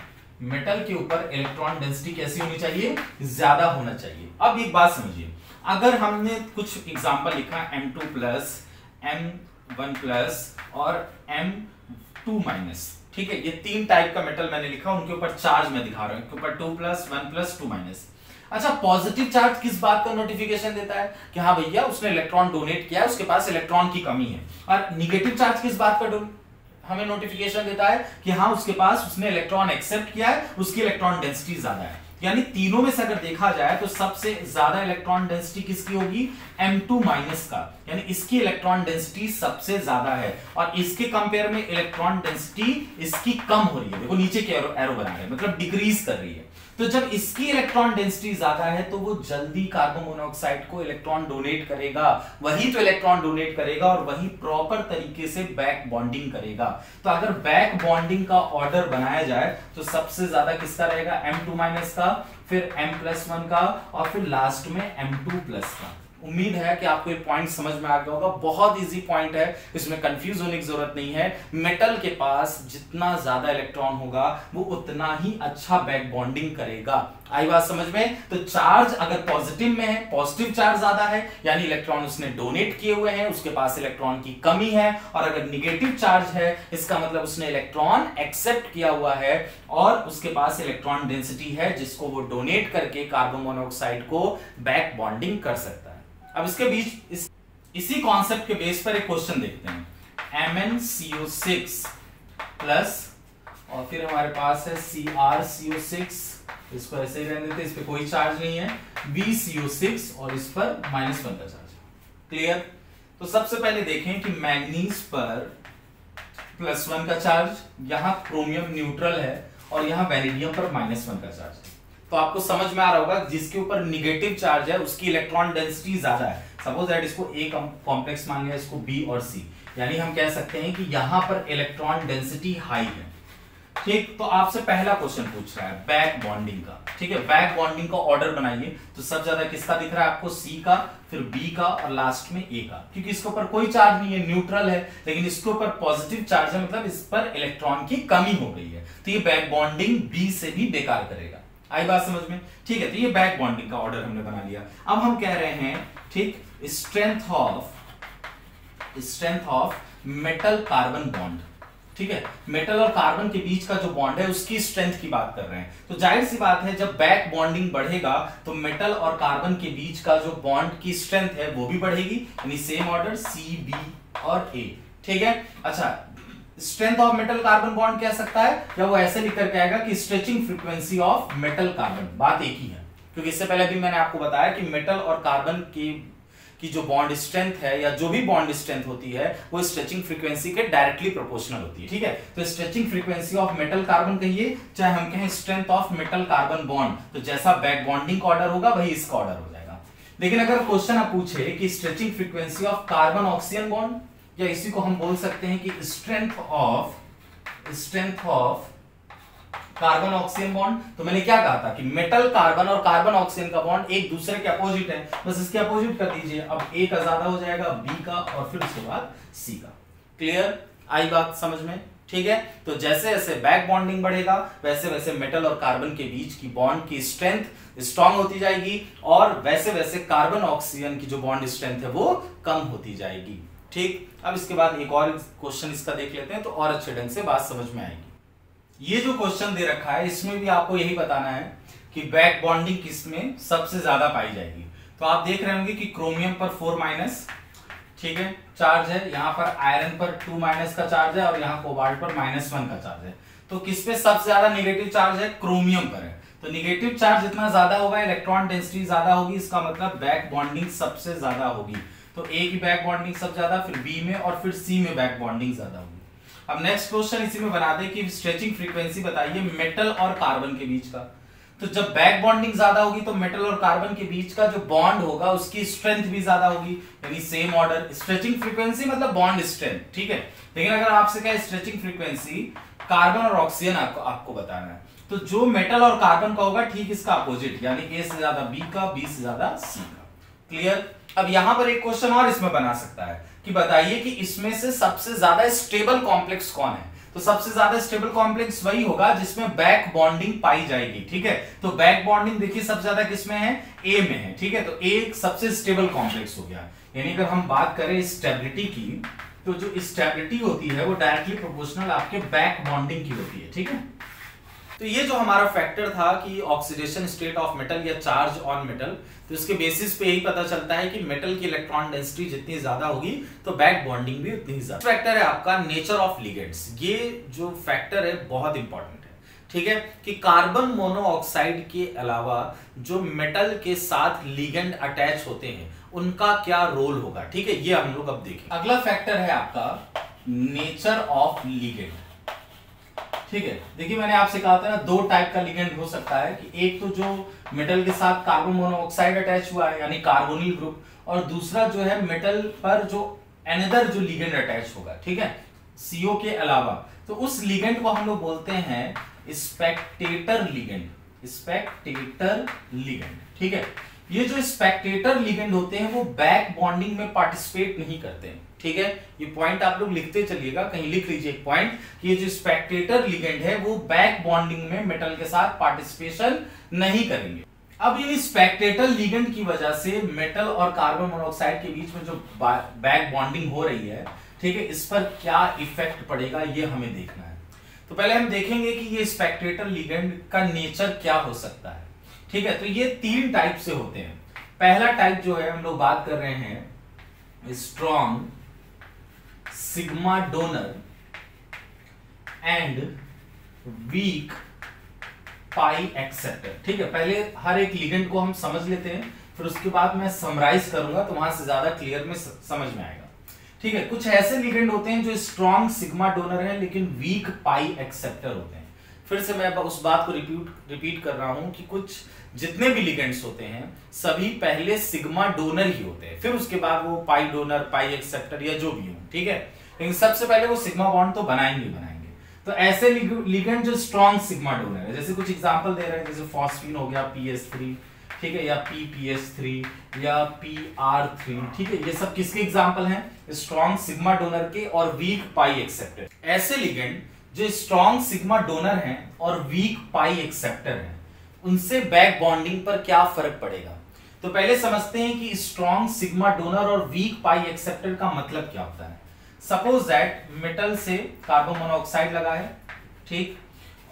मेटल के ऊपर इलेक्ट्रॉन डेंसिटी कैसी होनी चाहिए, ज्यादा होना चाहिए। अब एक बात समझिए, अगर हमने कुछ एग्जांपल लिखा M2+, M1+ और M2-, ठीक है, ये 3 टाइप का मेटल मैंने लिखा, उनके ऊपर चार्ज मैं दिखा रहा हूं, इनके ऊपर 2+, 1+, 2-। अच्छा, पॉजिटिव चार्ज किस बात का नोटिफिकेशन देता है कि हाँ भैया उसने इलेक्ट्रॉन डोनेट किया है, उसके पास इलेक्ट्रॉन की कमी है। और निगेटिव चार्ज किस बात का हमें नोटिफिकेशन देता है कि हाँ उसके पास उसने इलेक्ट्रॉन एक्सेप्ट किया है, उसकी इलेक्ट्रॉन डेंसिटी ज्यादा है। यानी तीनों में से अगर देखा जाए तो सबसे ज्यादा इलेक्ट्रॉन डेंसिटी किसकी होगी, M2- का, यानी इसकी इलेक्ट्रॉन डेंसिटी सबसे ज्यादा है। और इसके कंपेयर में इलेक्ट्रॉन डेंसिटी इसकी कम हो रही है, देखो नीचे के एरो बना रहे हैं, मतलब डिक्रीज कर रही है। तो जब इसकी इलेक्ट्रॉन डेंसिटी ज्यादा है तो वो जल्दी कार्बन मोनोऑक्साइड को इलेक्ट्रॉन डोनेट करेगा, वही तो इलेक्ट्रॉन डोनेट करेगा और वही प्रॉपर तरीके से बैक बॉन्डिंग करेगा। तो अगर बैक बॉन्डिंग का ऑर्डर बनाया जाए तो सबसे ज्यादा किसका रहेगा, M2- का, फिर M+1 का और फिर लास्ट में M2+ का। उम्मीद है कि आपको ये पॉइंट समझ में आ गया होगा, बहुत इजी पॉइंट है, इसमें कंफ्यूज होने की जरूरत नहीं है। मेटल के पास जितना ज्यादा इलेक्ट्रॉन होगा वो उतना ही अच्छा बैक बॉन्डिंग करेगा। आई बात समझ में। तो चार्ज अगर पॉजिटिव में है, पॉजिटिव चार्ज ज्यादा है, यानी इलेक्ट्रॉन उसने डोनेट किए हुए हैं, उसके पास इलेक्ट्रॉन की कमी है। और अगर निगेटिव चार्ज है, इसका मतलब उसने इलेक्ट्रॉन एक्सेप्ट किया हुआ है और उसके पास इलेक्ट्रॉन डेंसिटी है जिसको वो डोनेट करके कार्बन मोनोऑक्साइड को बैक बॉन्डिंग कर सकता है। अब इसके बीच इसी कॉन्सेप्ट के बेस पर एक क्वेश्चन देखते हैं। MnCO6 प्लस और फिर हमारे पास है CrCO6, इसको ऐसे ही रहने देते, इस पे कोई चार्ज नहीं है, BCO6 और इस पर -1 का चार्ज। क्लियर। तो सबसे पहले देखें कि मैग्नीज पर +1 का चार्ज, यहां क्रोमियम न्यूट्रल है और यहां वेनेडियम पर -1 का चार्ज है। तो आपको समझ में आ रहा होगा जिसके ऊपर निगेटिव चार्ज है उसकी इलेक्ट्रॉन डेंसिटी ज्यादा है। सपोज दैट इसको A कॉम्प्लेक्स मान लिया, इसको B और C, यानी हम कह सकते हैं कि यहां पर इलेक्ट्रॉन डेंसिटी हाई है। ठीक, तो आपसे पहला क्वेश्चन पूछ रहा है बैक बॉन्डिंग का, ठीक है। बैक बॉन्डिंग का ऑर्डर बनाइए, तो सबसे ज्यादा किसका दिख रहा है आपको, C का, फिर B का और लास्ट में A का, क्योंकि इसके ऊपर कोई चार्ज नहीं है, न्यूट्रल है, लेकिन इसके ऊपर पॉजिटिव चार्ज है, मतलब इस पर इलेक्ट्रॉन की कमी हो गई है। तो ये बैक बॉन्डिंग B से भी बेकार करेगा। आई बात समझ में। ठीक है, तो ये बैक बॉन्डिंग का ऑर्डर हमने बना लिया। अब हम कह रहे हैं, ठीक, strength of metal carbon bond, ठीक है। मेटल और कार्बन के बीच का जो बॉन्ड है उसकी स्ट्रेंथ की बात कर रहे हैं। तो जाहिर सी बात है जब बैक बॉन्डिंग बढ़ेगा तो मेटल और कार्बन के बीच का जो बॉन्ड की स्ट्रेंथ है वो भी बढ़ेगी, यानी सेम ऑर्डर C, B और A, ठीक है। अच्छा, strength of metal carbon bond कह सकता है या वो ऐसे लिख करके आएगा कि stretching frequency of metal carbon, बात एक ही है। क्योंकि इससे पहले भी मैंने आपको बताया कि मेटल और कार्बन की जो बॉन्ड स्ट्रेंथ है या जो भी बॉन्ड स्ट्रेंथ होती है वो स्ट्रेचिंग फ्रीक्वेंसी के डायरेक्टली प्रोपोर्शनल होती है, ठीक है। तो stretching frequency of metal carbon कहिए, चाहे हम कहें strength of metal carbon bond, तो जैसा बैक बॉन्डिंग का ऑर्डर होगा वही इसका ऑर्डर हो जाएगा। लेकिन अगर क्वेश्चन आप पूछे कि stretching frequency of carbon oxygen bond, या इसी को हम बोल सकते हैं कि strength of carbon oxygen bond, तो मैंने क्या कहा था कि मेटल कार्बन और कार्बन ऑक्सीजन का बॉन्ड एक दूसरे के अपोजिट है, बस इसके अपोजिट कर दीजिए। अब A का ज्यादा हो जाएगा, B का और फिर उसके बाद C का। क्लियर, आई बात समझ में। ठीक है, तो जैसे जैसे बैक बॉन्डिंग बढ़ेगा वैसे वैसे मेटल और कार्बन के बीच की बॉन्ड की स्ट्रेंथ स्ट्रांग होती जाएगी और वैसे वैसे कार्बन ऑक्सीजन की जो बॉन्ड स्ट्रेंथ है वो कम होती जाएगी। ठीक, अब इसके बाद एक और क्वेश्चन इसका देख लेते हैं तो और अच्छे ढंग से बात समझ में आएगी। ये जो क्वेश्चन दे रखा है इसमें भी आपको यही बताना है
कि बैक बॉन्डिंग किसमें सबसे ज्यादा पाई जाएगी। तो आप देख रहे होंगे कि क्रोमियम पर 4- ठीक है चार्ज है, यहाँ पर आयरन पर 2- का चार्ज है और यहाँ कोबाल्ट पर -1 का चार्ज है। तो किस पे सबसे ज्यादा नेगेटिव चार्ज है? क्रोमियम पर है। तो नेगेटिव चार्ज जितना ज्यादा होगा इलेक्ट्रॉन डेंसिटी ज्यादा होगी, इसका मतलब बैक बॉन्डिंग सबसे ज्यादा होगी। तो ए की बैक बॉन्डिंग सबसे ज्यादा, फिर बी में और फिर सी में बैक बॉन्डिंग ज्यादा होगी। अब नेक्स्ट क्वेश्चन इसी में बना दे कि स्ट्रेचिंग फ्रीक्वेंसी बताइए मेटल और कार्बन के बीच का। तो जब बैक बॉन्डिंग ज्यादा होगी तो मेटल और कार्बन के बीच का जो बॉन्ड होगा उसकी स्ट्रेंथ भी ज्यादा होगी, यानी सेम ऑर्डर। स्ट्रेचिंग फ्रीक्वेंसी मतलब बॉन्ड स्ट्रेंथ, ठीक है। लेकिन अगर आपसे कहे स्ट्रेचिंग फ्रीक्वेंसी कार्बन और ऑक्सीजन आपको बताना है, तो जो मेटल और कार्बन का होगा ठीक इसका अपोजिट, यानी ए से ज्यादा बी का, बी से ज्यादा सी का। क्लियर। अब यहां पर एक क्वेश्चन और इसमें बना सकता है कि बताइए कि इसमें से सबसे ज्यादा स्टेबल कॉम्प्लेक्स कौन है। तो सबसे ज्यादा स्टेबल कॉम्प्लेक्स वही होगा जिसमें बैक बॉन्डिंग पाई जाएगी, ठीक है। तो बैक बॉन्डिंग देखिए सबसे ज्यादा किसमें है? ए में है, ठीक है। तो ए सबसे स्टेबल कॉम्प्लेक्स हो गया। यानी अगर हम बात करें स्टेबिलिटी की, तो जो स्टेबिलिटी होती है वो डायरेक्टली प्रोपोर्शनल आपके बैक बॉन्डिंग की होती है, ठीक है।
तो ये जो हमारा फैक्टर था कि ऑक्सीडेशन स्टेट ऑफ मेटल या चार्ज ऑन मेटल, तो इसके बेसिस पे यही पता चलता है कि मेटल की इलेक्ट्रॉन डेंसिटी जितनी ज्यादा होगी तो बैक बॉन्डिंग भी उतनी ज्यादा। फैक्टर है आपका नेचर ऑफ लिगेंड्स। ये जो फैक्टर है बहुत इंपॉर्टेंट है, ठीक है, कि कार्बन मोनोऑक्साइड के अलावा जो मेटल के साथ लिगेंड अटैच होते हैं उनका क्या रोल होगा, ठीक है। ये हम लोग अब देखें।
अगला फैक्टर है आपका नेचर ऑफ लिगेंड, ठीक है। देखिए मैंने आपसे कहा था ना, दो टाइप का लिगेंड हो सकता है कि एक तो जो मेटल के साथ कार्बन मोनोऑक्साइड अटैच हुआ है यानी कार्बोनिल ग्रुप, और दूसरा जो है मेटल पर जो अनदर जो लिगेंड अटैच होगा, ठीक है, सीओ के अलावा। तो उस लिगेंड को हम लोग बोलते हैं स्पेक्टेटर लिगेंड। स्पेक्टेटर लिगेंड, ठीक है। ये जो स्पेक्टेटर लिगेंड होते हैं वो बैक बॉन्डिंग में पार्टिसिपेट नहीं करते हैं, ठीक है। ये पॉइंट आप लोग लिखते चलिएगा, कहीं लिख लीजिए एक पॉइंट कि ये जो स्पेक्टेटर लिगेंड है वो बैक बॉन्डिंग में मेटल के साथ पार्टिसिपेशन नहीं करेंगे। अब इन स्पेक्टेटर लिगेंड की वजह से मेटल और कार्बन मोनोऑक्साइड के बीच में जो बैक बॉन्डिंग हो रही है, ठीक है, इस पर क्या इफेक्ट पड़ेगा ये हमें देखना है। तो पहले हम देखेंगे कि ये स्पेक्टेटर लिगेंड का नेचर क्या हो सकता है, ठीक है। तो ये 3 टाइप से होते हैं। पहला टाइप जो है हम लोग बात कर रहे हैं strong sigma donor and week pi acceptor, ठीक है। पहले हर एक लिगेंड को हम समझ लेते हैं, फिर उसके बाद मैं समराइज करूंगा तो वहां से ज्यादा क्लियर में समझ में आएगा, ठीक है। कुछ ऐसे लिगेंड होते हैं जो स्ट्रॉन्ग सिग्मा डोनर है लेकिन वीक पाई एक्सेप्टर होते हैं। फिर से मैं उस बात को रिपीट कर रहा हूं कि कुछ जितने भी लिगेंड्स होते हैं सभी पहले सिग्मा डोनर ही होते हैं, फिर उसके बाद वो पाई डोनर, पाई एक्सेप्टर या जो भी हो, ठीक है। लेकिन सबसे पहले वो सिग्मा बॉन्ड तो बनाएंगे। तो ऐसे लिगेंड जो स्ट्रॉन्ग सिग्मा डोनर है, जैसे कुछ एग्जांपल दे रहे हैं, जैसे फॉस्फीन हो गया PS3, ठीक है, या PPS3 या PR3, ठीक है। ये सब किसके एग्जांपल हैं? स्ट्रॉन्ग सिग्मा डोनर के और वीक पाई एक्सेप्टर। ऐसे लिगेंड जो स्ट्रॉन्ग सिग्मा डोनर हैं और वीक पाई एक्सेप्टर हैं, उनसे बैक बॉन्डिंग पर क्या फर्क पड़ेगा। तो पहले समझते हैं कि स्ट्रॉन्ग सिग्मा डोनर और वीक पाई एक्सेप्टर का मतलब क्या होता है। सपोज दैट मेटल से कार्बन मोनोऑक्साइड लगा है, ठीक,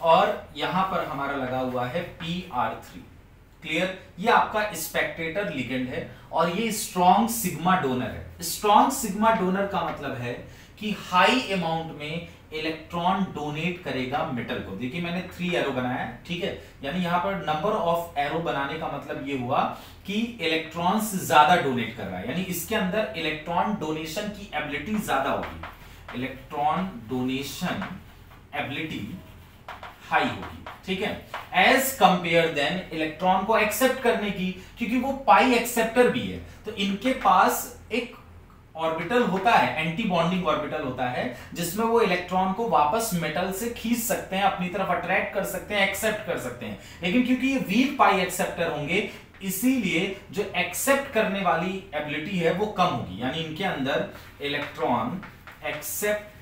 और यहां पर हमारा लगा हुआ है PR3। क्लियर। ये आपका स्पेक्टेटर लिगेंड है और ये स्ट्रॉन्ग सिग्मा डोनर है। स्ट्रॉन्ग सिग्मा डोनर का मतलब है कि हाई अमाउंट में इलेक्ट्रॉन डोनेट करेगा मेटल को। देखिए मैंने 3 एरो बनाया है, ठीक है, यानी यहां पर नंबर ऑफ एरो बनाने का मतलब ये हुआ कि इलेक्ट्रॉन्स ज्यादा डोनेट कर रहा है, यानी इसके अंदर इलेक्ट्रॉन डोनेशन की एबिलिटी ज्यादा होगी। इलेक्ट्रॉन डोनेशन एबिलिटी हाई होगी, ठीक है, एज कंपेयर देन इलेक्ट्रॉन को एक्सेप्ट करने की, क्योंकि वो पाई एक्सेप्टर भी है। तो इनके पास एक ऑर्बिटल होता है, एंटी बॉन्डिंग ऑर्बिटल होता है, जिसमें वो इलेक्ट्रॉन को वापस मेटल से खींच सकते हैं, अपनी तरफ अट्रैक्ट कर सकते हैं, एक्सेप्ट कर सकते हैं। लेकिन क्योंकि ये वीक पाई एक्सेप्टर होंगे, इसीलिए जो एक्सेप्ट करने वाली एबिलिटी है वो कम होगी, यानी इनके अंदर इलेक्ट्रॉन एक्सेप्ट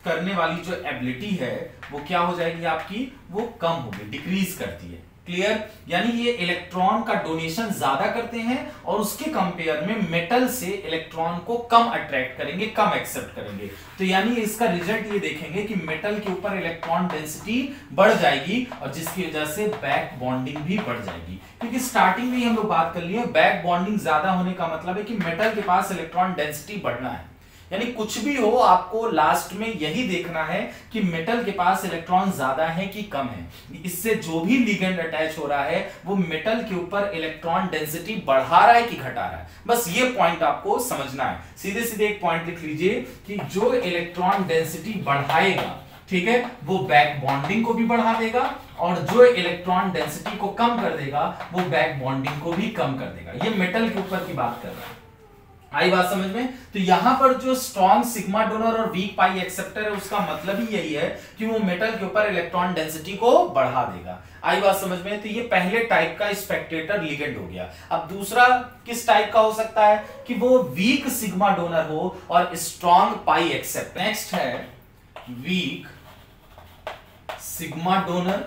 करने वाली जो एबिलिटी है वो क्या हो जाएगी आपकी, वो कम होगी, डिक्रीज करती है। क्लियर? यानी ये इलेक्ट्रॉन का डोनेशन ज्यादा करते हैं और उसके कंपेयर में मेटल से इलेक्ट्रॉन को कम अट्रैक्ट करेंगे, कम एक्सेप्ट करेंगे। तो यानी इसका रिजल्ट ये देखेंगे कि मेटल के ऊपर इलेक्ट्रॉन डेंसिटी बढ़ जाएगी और जिसकी वजह से बैक बॉन्डिंग भी बढ़ जाएगी। क्योंकि स्टार्टिंग में ही हम लोग बात कर लिए, बैक बॉन्डिंग ज्यादा होने का मतलब है कि मेटल के पास इलेक्ट्रॉन डेंसिटी बढ़ना है। यानी कुछ भी हो, आपको लास्ट में यही देखना है कि मेटल के पास इलेक्ट्रॉन ज्यादा है कि कम है। इससे जो भी लिगेंड अटैच हो रहा है वो मेटल के ऊपर इलेक्ट्रॉन डेंसिटी बढ़ा रहा है कि घटा रहा है, बस ये पॉइंट आपको समझना है। सीधे सीधे एक पॉइंट लिख लीजिए कि जो इलेक्ट्रॉन डेंसिटी बढ़ाएगा, ठीक है, वो बैक बॉन्डिंग को भी बढ़ा देगा और जो इलेक्ट्रॉन डेंसिटी को कम कर देगा वो बैक बॉन्डिंग को भी कम कर देगा। ये मेटल के ऊपर की बात कर रहा है। आई बात समझ में? तो यहां पर जो स्ट्रॉन्ग सिग्मा डोनर और वीक पाई एक्सेप्टर है उसका मतलब ही यही है कि वो मेटल के ऊपर इलेक्ट्रॉन डेंसिटी को बढ़ा देगा। आई बात समझ में? तो ये पहले टाइप का स्पेक्टेटर लिगेंड हो गया। अब दूसरा किस टाइप का हो सकता है कि वो वीक सिग्मा डोनर हो और स्ट्रॉन्ग पाई एक्सेप्टर। नेक्स्ट है weak sigma donor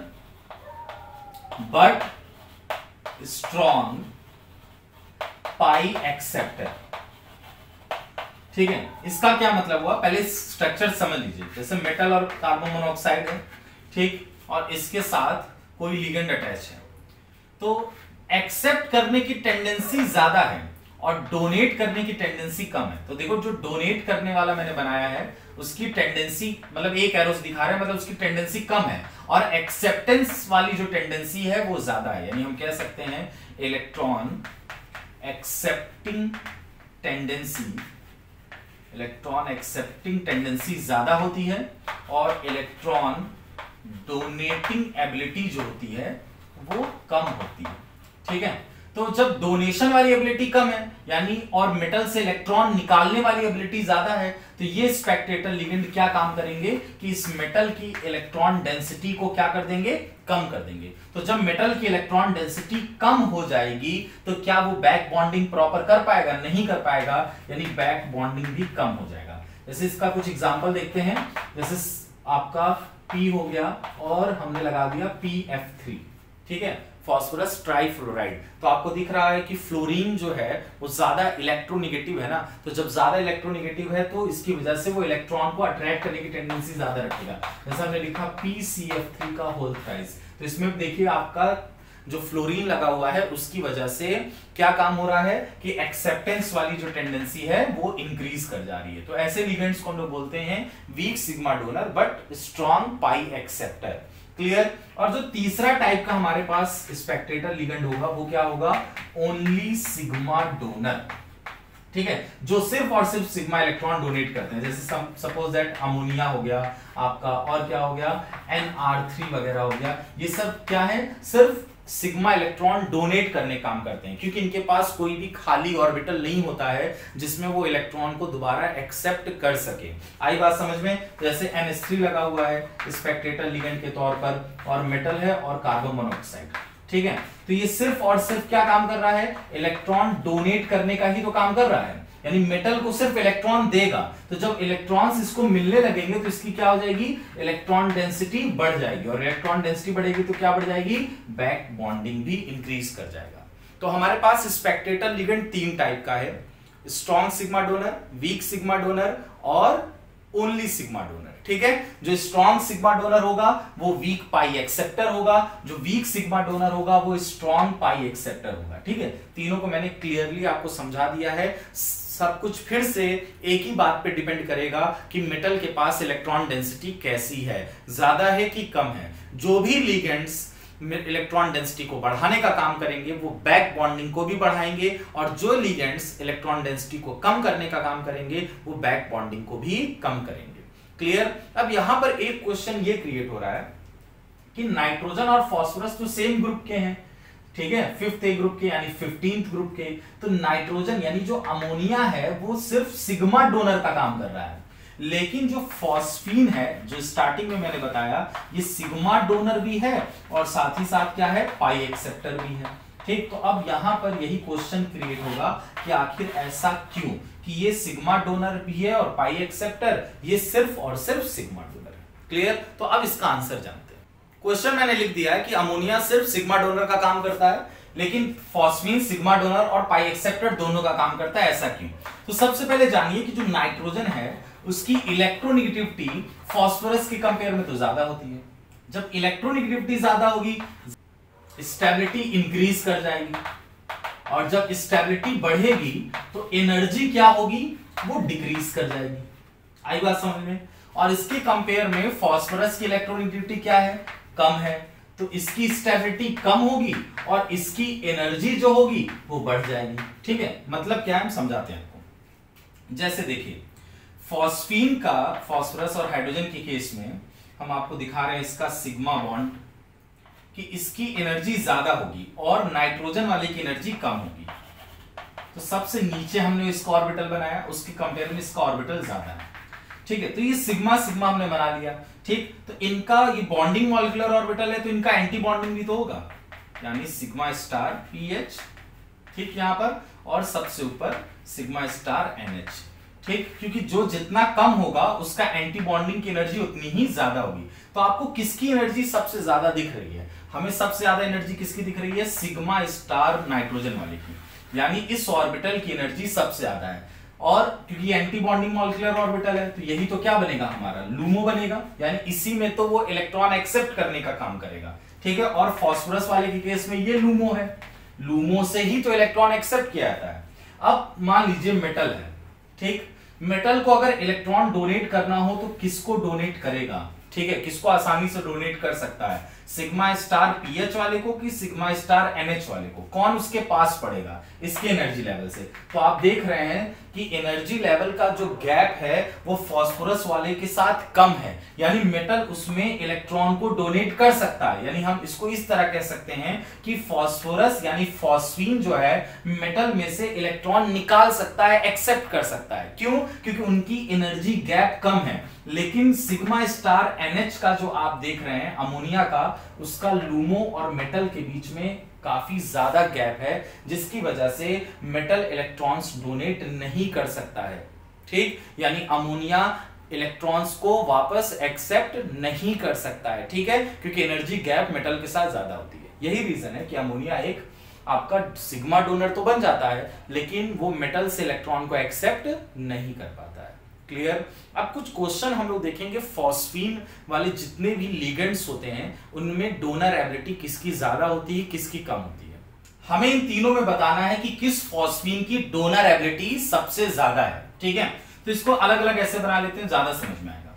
but strong pi acceptor. ठीक है, इसका क्या मतलब हुआ, पहले स्ट्रक्चर समझ लीजिए। जैसे मेटल और कार्बन मोनोऑक्साइड है, ठीक, और इसके साथ कोई लिगेंड अटैच है, तो एक्सेप्ट करने की टेंडेंसी ज्यादा है और डोनेट करने की टेंडेंसी कम है। तो देखो, जो डोनेट करने वाला मैंने बनाया है उसकी टेंडेंसी, मतलब एक एरोस दिखा रहे हैं, मतलब उसकी टेंडेंसी कम है, और एक्सेप्टेंस वाली जो टेंडेंसी है वो ज्यादा है। यानी हम कह सकते हैं इलेक्ट्रॉन एक्सेप्टिंग टेंडेंसी ज्यादा होती है और इलेक्ट्रॉन डोनेटिंग एबिलिटी जो होती है वो कम होती है। ठीक है, तो जब डोनेशन वाली एबिलिटी कम है यानी और मेटल से इलेक्ट्रॉन निकालने वाली एबिलिटी ज्यादा है, तो ये स्पेक्टेटर लिगेंड क्या काम करेंगे कि इस मेटल की इलेक्ट्रॉन डेंसिटी को क्या कर देंगे, कम कर देंगे। तो जब मेटल की इलेक्ट्रॉन डेंसिटी कम हो जाएगी तो क्या वो बैक बॉन्डिंग प्रॉपर कर पाएगा, नहीं कर पाएगा, यानी बैक बॉन्डिंग भी कम हो जाएगा। जैसे इसका कुछ एग्जांपल देखते हैं। जैसे आपका P हो गया और हमने लगा दिया PF3, ठीक है, फॉस्फोरस ट्राइफ्लोराइड। तो आपको दिख रहा है कि फ्लोरीन जो है वो ज्यादा इलेक्ट्रोनेगेटिव है ना, तो जब ज्यादा इलेक्ट्रोनेगेटिव है तो इसकी वजह से वो इलेक्ट्रॉन को अट्रैक्ट करने की टेंडेंसी ज्यादा रखेगा। जैसे हमने लिखा PCF3 का होल थ्राइस। तो इसमें देखिए आपका जो फ्लोरीन लगा हुआ है उसकी वजह से क्या काम हो रहा है कि एक्सेप्टेंस वाली जो टेंडेंसी है वो इंक्रीज कर जा रही है। तो ऐसे लिगेंड्स को हम लोग बोलते हैं weak sigma donor but strong pi acceptor. Clear? और जो तीसरा टाइप का हमारे पास स्पेक्टेटर लिगेंड होगा वो क्या होगा, ओनली सिग्मा डोनर। ठीक है, जो सिर्फ और सिर्फ सिग्मा इलेक्ट्रॉन डोनेट करते हैं। जैसे सपोज दैट अमोनिया हो गया आपका, और क्या हो गया, NR3 वगैरह हो गया। ये सब क्या है, सिर्फ सिग्मा इलेक्ट्रॉन डोनेट करने काम करते हैं, क्योंकि इनके पास कोई भी खाली ऑर्बिटल नहीं होता है जिसमें वो इलेक्ट्रॉन को दोबारा एक्सेप्ट कर सके। आई बात समझ में? जैसे NH3 लगा हुआ है स्पेक्टेटर लिगेंड के तौर पर, और मेटल है और कार्बन मोनोऑक्साइड। ठीक है, तो ये सिर्फ और सिर्फ क्या काम कर रहा है, इलेक्ट्रॉन डोनेट करने का ही तो काम कर रहा है। यानी मेटल को सिर्फ इलेक्ट्रॉन देगा, तो जब इलेक्ट्रॉन्स इसको मिलने लगेंगे तो इसकी क्या हो जाएगी, इलेक्ट्रॉन डेंसिटी बढ़ जाएगी, और इलेक्ट्रॉन डेंसिटी बढ़ेगी तो क्या बढ़ जाएगी, बैक बॉन्डिंग भी इंक्रीज कर जाएगा। तो हमारे पास स्पेक्टेटर लिगेंड तीन टाइप का है, strong sigma donor, weak sigma donor और ओनली सिग्मा डोनर। ठीक है, जो स्ट्रॉन्ग सिग्मा डोनर होगा वो वीक पाई एक्सेप्टर होगा, जो वीक सिग्मा डोनर होगा वो स्ट्रॉन्ग पाई एक्सेप्टर होगा। ठीक है, तीनों को मैंने क्लियरली आपको समझा दिया है। सब कुछ फिर से एक ही बात पे डिपेंड करेगा कि मेटल के पास इलेक्ट्रॉन डेंसिटी कैसी है, ज्यादा है कि कम है। जो भी लिगेंड्स इलेक्ट्रॉन डेंसिटी को बढ़ाने का काम करेंगे वो बैक बॉन्डिंग को भी बढ़ाएंगे, और जो लिगेंड्स इलेक्ट्रॉन डेंसिटी को कम करने का काम करेंगे वो बैक बॉन्डिंग को भी कम करेंगे। क्लियर? अब यहां पर एक क्वेश्चन ये क्रिएट हो रहा है कि नाइट्रोजन और फास्फोरस तो सेम ग्रुप के हैं, ठीक है, 5th A ग्रुप के यानी 15th ग्रुप के, तो नाइट्रोजन यानी जो अमोनिया है वो सिर्फ सिग्मा डोनर का काम कर रहा है, लेकिन जो फॉस्फीन है जो स्टार्टिंग में मैंने बताया ये सिग्मा डोनर भी है और साथ ही साथ क्या है, पाई एक्सेप्टर भी है। ठीक, तो अब यहां पर यही क्वेश्चन क्रिएट होगा कि आखिर ऐसा क्यों कि ये सिग्मा डोनर भी है और पाई एक्सेप्टर, ये सिर्फ और सिर्फ सिग्मा डोनर है। क्लियर? तो अब इसका आंसर जानते हैं।
क्वेश्चन मैंने लिख दिया है कि अमोनिया सिर्फ सिग्मा डोनर का काम करता है, लेकिन फॉस्फीन सिग्मा डोनर और पाई एक्सेप्टर दोनों का काम करता है। ऐसा क्यों? तो सबसे पहले जानिए कि जो नाइट्रोजन है उसकी इलेक्ट्रोनेगेटिविटी फास्फोरस के कंपेयर में तो ज्यादा होती है। जब इलेक्ट्रोनेगेटिविटी ज्यादा होगी, स्टेबिलिटी इंक्रीज कर जाएगी, और जब स्टेबिलिटी बढ़ेगी तो एनर्जी क्या होगी, वो डिक्रीज कर जाएगी। आई बात समझ में? और इसके कंपेयर में फास्फोरस की इलेक्ट्रोनेगेटिविटी क्या है, कम है, तो इसकी स्टेबिलिटी कम होगी और इसकी एनर्जी जो होगी वो बढ़ जाएगी। ठीक है, मतलब क्या है, हम समझाते हैं आपको। जैसे देखिए, फॉस्फीन का फास्फोरस और हाइड्रोजन के केस में हम आपको दिखा रहे हैं इसका सिग्मा बॉन्ड कि इसकी एनर्जी ज्यादा होगी और नाइट्रोजन वाले की एनर्जी कम होगी। तो सबसे नीचे हमने इसका ऑर्बिटल बनाया, उसके कंपेयर में इसका ऑर्बिटल ज्यादा है। ठीक है, तो ये सिग्मा सिग्मा हमने बना लिया। ठीक, तो इनका ये बॉन्डिंग मॉलिक्यूलर ऑर्बिटल है, तो इनका एंटी बॉन्डिंग भी तो होगा, यानी सिग्मा स्टार पीएच। ठीक, यहां पर, और सबसे ऊपर सिग्मा स्टार एनएच। ठीक, क्योंकि जो जितना कम होगा उसका एंटी बॉन्डिंग की एनर्जी उतनी ही ज्यादा होगी। तो आपको किसकी एनर्जी सबसे ज्यादा दिख रही है? हमें सबसे ज्यादा एनर्जी किसकी दिख रही है? सिग्मा स्टार नाइट्रोजन वाले की, यानी इस ऑर्बिटल की एनर्जी सबसे ज्यादा है। और क्योंकि एंटी बॉन्डिंग मॉलिक्यूलर ऑर्बिटल है, तो यही तो क्या बनेगा हमारा, लूमो बनेगा, यानी इसी में तो वो इलेक्ट्रॉन एक्सेप्ट करने का काम करेगा। ठीक है, और फास्फोरस वाले के केस में ये लूमो है, लूमो से ही तो इलेक्ट्रॉन एक्सेप्ट किया जाता है। अब मान लीजिए मेटल है। ठीक, मेटल को अगर इलेक्ट्रॉन डोनेट करना हो तो किसको डोनेट करेगा? ठीक है, किसको आसानी से डोनेट कर सकता है, सिग्मा स्टार पीएच वाले को कि सिग्मा स्टार एनएच वाले को? कौन उसके पास पड़ेगा इसके एनर्जी लेवल से? तो आप देख रहे हैं कि एनर्जी लेवल का जो गैप है वो फास्फोरस वाले के साथ कम है, यानी मेटल उसमें इलेक्ट्रॉन को डोनेट कर सकता है। यानी हम इसको इस तरह कह सकते हैं कि फास्फोरस यानी फॉस्फीन जो है मेटल में से इलेक्ट्रॉन निकाल सकता है, एक्सेप्ट कर सकता है। क्यों? क्योंकि उनकी एनर्जी गैप कम है। लेकिन सिग्मा स्टार एनएच का जो आप देख रहे हैं अमोनिया का, उसका लूमो और मेटल के बीच में काफी ज्यादा गैप है, जिसकी वजह से मेटल इलेक्ट्रॉन्स डोनेट नहीं कर सकता है। ठीक, यानी अमोनिया इलेक्ट्रॉन्स को वापस एक्सेप्ट नहीं कर सकता है। ठीक है, क्योंकि एनर्जी गैप मेटल के साथ ज्यादा होती है। यही रीजन है कि अमोनिया एक आपका सिग्मा डोनर तो बन जाता है, लेकिन वो मेटल से इलेक्ट्रॉन को एक्सेप्ट नहीं कर पाता है। क्लियर? अब कुछ क्वेश्चन हम लोग देखेंगे। फॉस्फीन वाले जितने भी लिगेंड्स होते हैं उनमें डोनर एबिलिटी किसकी ज्यादा होती है, किसकी कम होती है? हमें इन तीनों में बताना है कि किस फॉस्फीन की डोनर एबिलिटी सबसे ज्यादा है। ठीक है, तो इसको अलग अलग ऐसे बना लेते हैं, ज्यादा समझ में आएगा।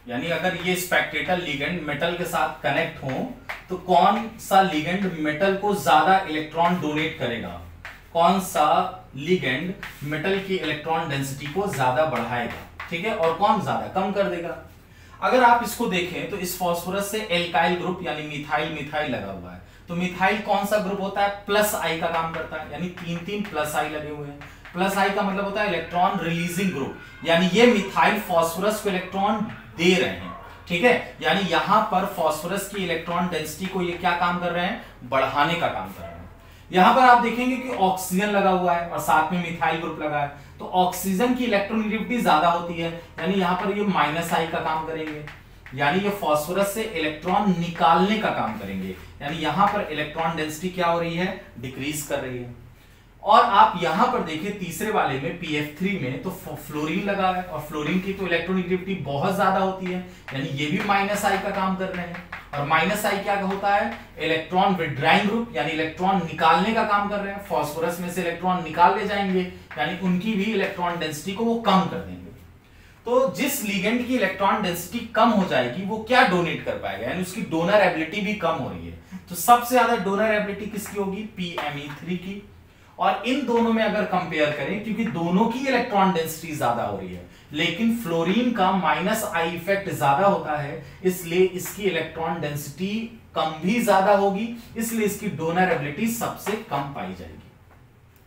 यानी अगर ये स्पेक्टेटर लिगेंड मेटल के साथ कनेक्ट हो तो कौन सा लिगेंड मेटल को ज्यादा इलेक्ट्रॉन डोनेट करेगा, कौन सा लिगेंड मेटल की इलेक्ट्रॉन डेंसिटी को ज्यादा बढ़ाएगा। ठीक है, और कौन ज्यादा कम कर देगा। अगर आप इसको देखें तो इस फास्फोरस से एल्काइल ग्रुप यानी मिथाइल मिथाइल लगा हुआ है, तो मिथाइल कौन सा ग्रुप होता है, प्लस आई का काम करता है, यानी तीन तीन प्लस आई लगे हुए हैं। प्लस आई का मतलब होता है इलेक्ट्रॉन रिलीजिंग ग्रुप, यानी ये मिथाइल फास्फोरस को इलेक्ट्रॉन दे रहे हैं। ठीक है, यानी यहां पर फास्फोरस की इलेक्ट्रॉन डेंसिटी को ये क्या काम कर रहे हैं, बढ़ाने का काम कर रहे हैं। यहां पर आप देखेंगे कि ऑक्सीजन लगा हुआ है और साथ में मिथाइल ग्रुप लगा है, तो ऑक्सीजन की इलेक्ट्रोनेगेटिविटी ज्यादा होती है, यानी यहां पर ये माइनस आई का काम करेंगे, यानी ये फास्फोरस से इलेक्ट्रॉन निकालने का काम करेंगे, यानी यहां पर इलेक्ट्रॉन डेंसिटी क्या हो रही है, डिक्रीज कर रही है। और आप यहां पर देखिए तीसरे वाले में PF3 में तो फ्लोरीन लगा है और फ्लोरीन की तो इलेक्ट्रोनेगेटिविटी बहुत ज्यादा होती है, यानी ये भी माइनस आई का काम कर रहे हैं। और माइनस आई क्या होता है, इलेक्ट्रॉन विड्राइंग ग्रुप, यानी इलेक्ट्रॉन निकालने का काम कर रहे हैं। फास्फोरस में से इलेक्ट्रॉन निकाल ले जाएंगे, यानी उनकी भी इलेक्ट्रॉन डेंसिटी को वो कम कर देंगे। तो जिस लिगेंड की इलेक्ट्रॉन डेंसिटी कम हो जाएगी वो क्या डोनेट कर पाएगा, यानी उसकी डोनर एबिलिटी भी कम हो रही है। तो सबसे ज्यादा डोनर एबिलिटी किसकी होगी, PMe3 की। और इन दोनों में अगर कंपेयर करें, क्योंकि दोनों की इलेक्ट्रॉन डेंसिटी ज्यादा हो रही है, लेकिन फ्लोरीन का माइनस आई इफेक्ट ज्यादा होता है, इसलिए इसकी इलेक्ट्रॉन डेंसिटी कम भी ज्यादा होगी, इसलिए इसकी डोनर एबिलिटी सबसे कम पाई जाएगी।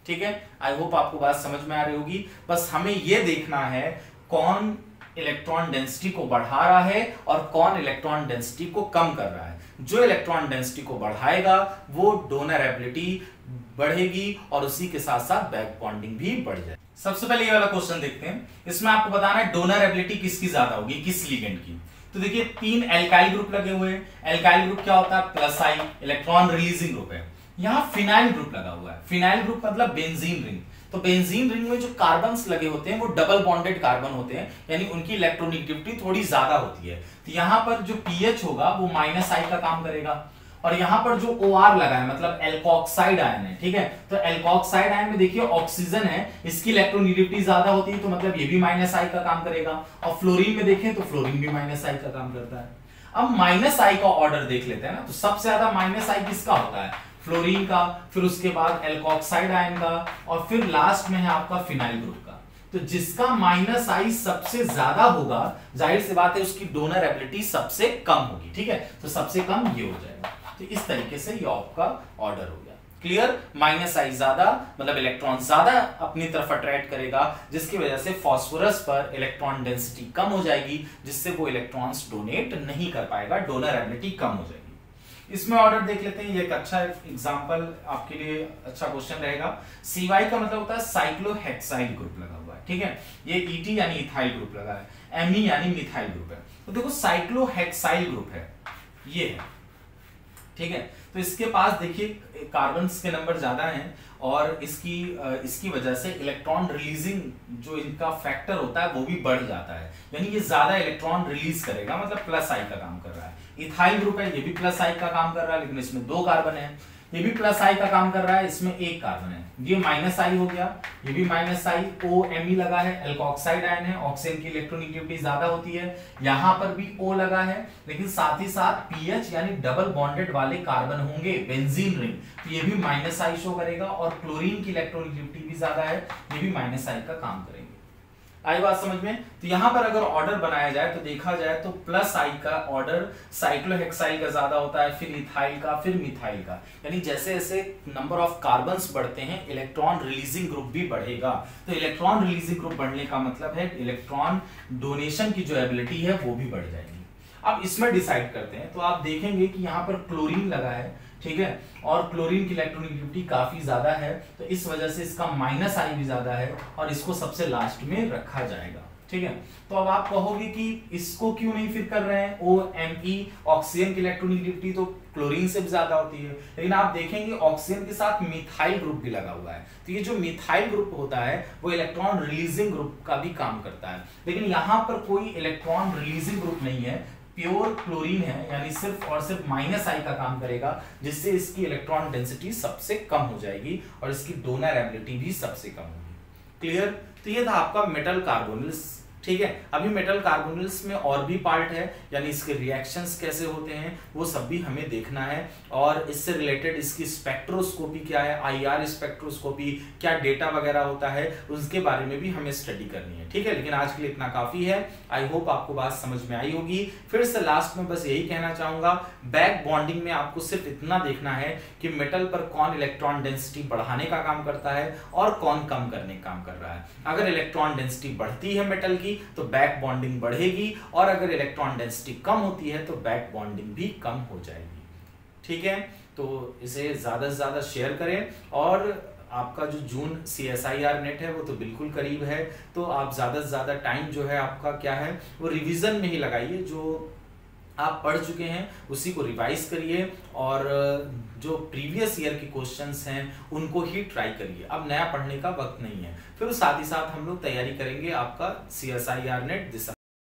ठीक है, आई होप आपको बात समझ में आ रही होगी। बस हमें यह देखना है कौन इलेक्ट्रॉन डेंसिटी को बढ़ा रहा है और कौन इलेक्ट्रॉन डेंसिटी को कम कर रहा है। जो इलेक्ट्रॉन डेंसिटी को बढ़ाएगा वो डोनर एबिलिटी बढ़ेगी और उसी के साथ साथ बैक बॉन्डिंग भी बढ़ जाए। सबसे पहले ये वाला क्वेश्चन देखते हैं। इसमें आपको बताना है डोनर एबिलिटी किसकी ज्यादा होगी, किस लिगेंड की।
तो देखिए 3 एल्काइल ग्रुप लगे हुए हैं। एल्काइल ग्रुप क्या होता है? प्लस आई, इलेक्ट्रॉन रिलीजिंग ग्रुप है। यहाँ फिनाइल ग्रुप लगा हुआ है। फिनाइल ग्रुप मतलब बेंजीन रिंग। तो बेंजीन रिंग में जो कार्बन्स लगे होते हैं वो डबल बॉन्डेड कार्बन होते हैं, यानी उनकी इलेक्ट्रोनेगेटिविटी थोड़ी ज्यादा होती है। तो यहाँ पर जो पीएच होगा वो -I का काम करेगा, और यहाँ पर जो OR लगा है मतलब एल्कोक्साइड आयन है, ठीक है। तो एल्कोक्साइड आयन में देखिए ऑक्सीजन है, इसकी इलेक्ट्रोनेगेटिविटी ज्यादा होती है, तो मतलब ये भी -I का काम करेगा। और फ्लोरीन में देखें तो फ्लोरीन भी -I का काम करता है। अब -I का ऑर्डर देख लेते हैं ना, तो सबसे ज्यादा -I किसका होता है? फ्लोरीन का, फिर उसके बाद एल्कोक्साइड आयन का, और फिर लास्ट में है आपका फिनाइल ग्रुप का। तो जिसका -I सबसे ज्यादा होगा, जाहिर सी बात है उसकी डोनर एबिलिटी सबसे कम होगी, ठीक है। तो सबसे कम ये हो जाएगा। तो इस तरीके से ये आपका ऑर्डर हो गया। क्लियर? -I ज्यादा मतलब इलेक्ट्रॉन ज्यादा अपनी तरफ अट्रैक्ट करेगा, जिसकी वजह से फास्फोरस पर इलेक्ट्रॉन डेंसिटी कम हो जाएगी, जिससे वो इलेक्ट्रॉन्स डोनेट नहीं कर पाएगा, डोनर एबिलिटी कम हो जाएगी। इसमें ऑर्डर देख लेते हैं, ये एक अच्छा एग्जांपल आपके लिए अच्छा क्वेश्चन रहेगा। CY का मतलब होता है साइक्लोहेक्साइल ग्रुप लगा हुआ है, ठीक है। ये ET यानी इथाइल ग्रुप लगा है, Me यानी मिथाइल ग्रुप है। तो देखो साइक्लोहेक्साइल ग्रुप है, ये है, ठीक है। तो इसके पास देखिए कार्बन्स के नंबर ज्यादा हैं, और इसकी वजह से इलेक्ट्रॉन रिलीजिंग जो इनका फैक्टर होता है वो भी बढ़ जाता है, यानी ये ज्यादा इलेक्ट्रॉन रिलीज करेगा, मतलब +I का काम कर रहा है। इथाइल ग्रुप है, ये भी +I का काम कर रहा है, लेकिन इसमें 2 कार्बन है। ये भी +I का काम कर रहा है, इसमें 1 कार्बन है। ये -I हो गया, ये भी -I, OMe लगा है, एल्कोक्साइड आयन है, ऑक्सीजन की इलेक्ट्रोनेगेटिविटी ज्यादा होती है। यहाँ पर भी O लगा है, लेकिन साथ ही साथ पीएच यानी डबल बॉन्डेड वाले कार्बन होंगे, बेंजीन रिंग, तो ये भी -I शो करेगा, और क्लोरीन की इलेक्ट्रोनेगेटिविटी भी ज्यादा है, ये भी -I का काम करेंगे। आई बात समझ में? तो यहां पर अगर ऑर्डर बनाया जाए तो देखा जाए तो +I का ऑर्डर साइक्लोहेक्साइल का ज्यादा होता है, फिर इथाइल का, फिर मिथाइल का, यानी जैसे जैसे नंबर ऑफ कार्बन्स बढ़ते हैं इलेक्ट्रॉन रिलीजिंग ग्रुप भी बढ़ेगा। तो इलेक्ट्रॉन रिलीजिंग ग्रुप बढ़ने का मतलब है इलेक्ट्रॉन डोनेशन की जो एबिलिटी है वो भी बढ़ जाएगी। अब इसमें डिसाइड करते हैं, तो आप देखेंगे कि यहाँ पर क्लोरीन लगा है, ठीक है, और क्लोरीन की इलेक्ट्रोनेगेटिविटी काफी ज्यादा है, तो इस वजह से इसका -I भी ज्यादा है, और इसको सबसे लास्ट में रखा जाएगा, ठीक है। तो अब आप कहोगे कि इसको क्यों नहीं फिर कर रहे हैं? OMe, ऑक्सीजन की इलेक्ट्रोनेगेटिविटी तो क्लोरीन से भी ज्यादा होती है, लेकिन आप देखेंगे ऑक्सीजन के साथ मिथाइल ग्रुप भी लगा हुआ है, तो ये जो मिथाइल ग्रुप होता है वो इलेक्ट्रॉन रिलीजिंग ग्रुप का भी काम करता है, लेकिन यहाँ पर कोई इलेक्ट्रॉन रिलीजिंग ग्रुप नहीं है, प्योर क्लोरीन है, यानी सिर्फ और सिर्फ -I का काम करेगा, जिससे इसकी इलेक्ट्रॉन डेंसिटी सबसे कम हो जाएगी, और इसकी डोनर एबिलिटी भी सबसे कम होगी। क्लियर? तो ये था आपका मेटल कार्बोनिल्स, ठीक है। अभी मेटल कार्बोनिल्स में और भी पार्ट है, यानी इसके रिएक्शंस कैसे होते हैं वो सब भी हमें देखना है, और इससे रिलेटेड इसकी स्पेक्ट्रोस्कोपी क्या है, IR स्पेक्ट्रोस्कोपी क्या डेटा वगैरह होता है, उसके बारे में भी हमें स्टडी करनी है, ठीक है। लेकिन आज के लिए इतना काफी है। आई होप आपको बात समझ में आई होगी। फिर से लास्ट में बस यही कहना चाहूंगा, बैक बॉन्डिंग में आपको सिर्फ इतना देखना है कि मेटल पर कौन इलेक्ट्रॉन डेंसिटी बढ़ाने का काम करता है और कौन कम करने का काम कर रहा है। अगर इलेक्ट्रॉन डेंसिटी बढ़ती है मेटल की तो बैक बॉन्डिंग बढ़ेगी, और अगर इलेक्ट्रॉन डेंसिटी कम होती है तो बैक बॉन्डिंग भी कम हो जाएगी, ठीक है। तो इसे ज्यादा से ज्यादा शेयर करें, और आपका जो जून CSIR नेट है वो तो बिल्कुल करीब है, तो आप ज्यादा से ज्यादा टाइम जो है आपका क्या है वो रिवीजन में ही लगाइए। जो आप पढ़ चुके हैं उसी को रिवाइज करिए, और जो प्रीवियस ईयर के क्वेश्चंस हैं उनको ही ट्राई करिए। अब नया पढ़ने का वक्त नहीं है। फिर साथ ही साथ हम लोग तैयारी करेंगे आपका CSIR नेट दिसंबर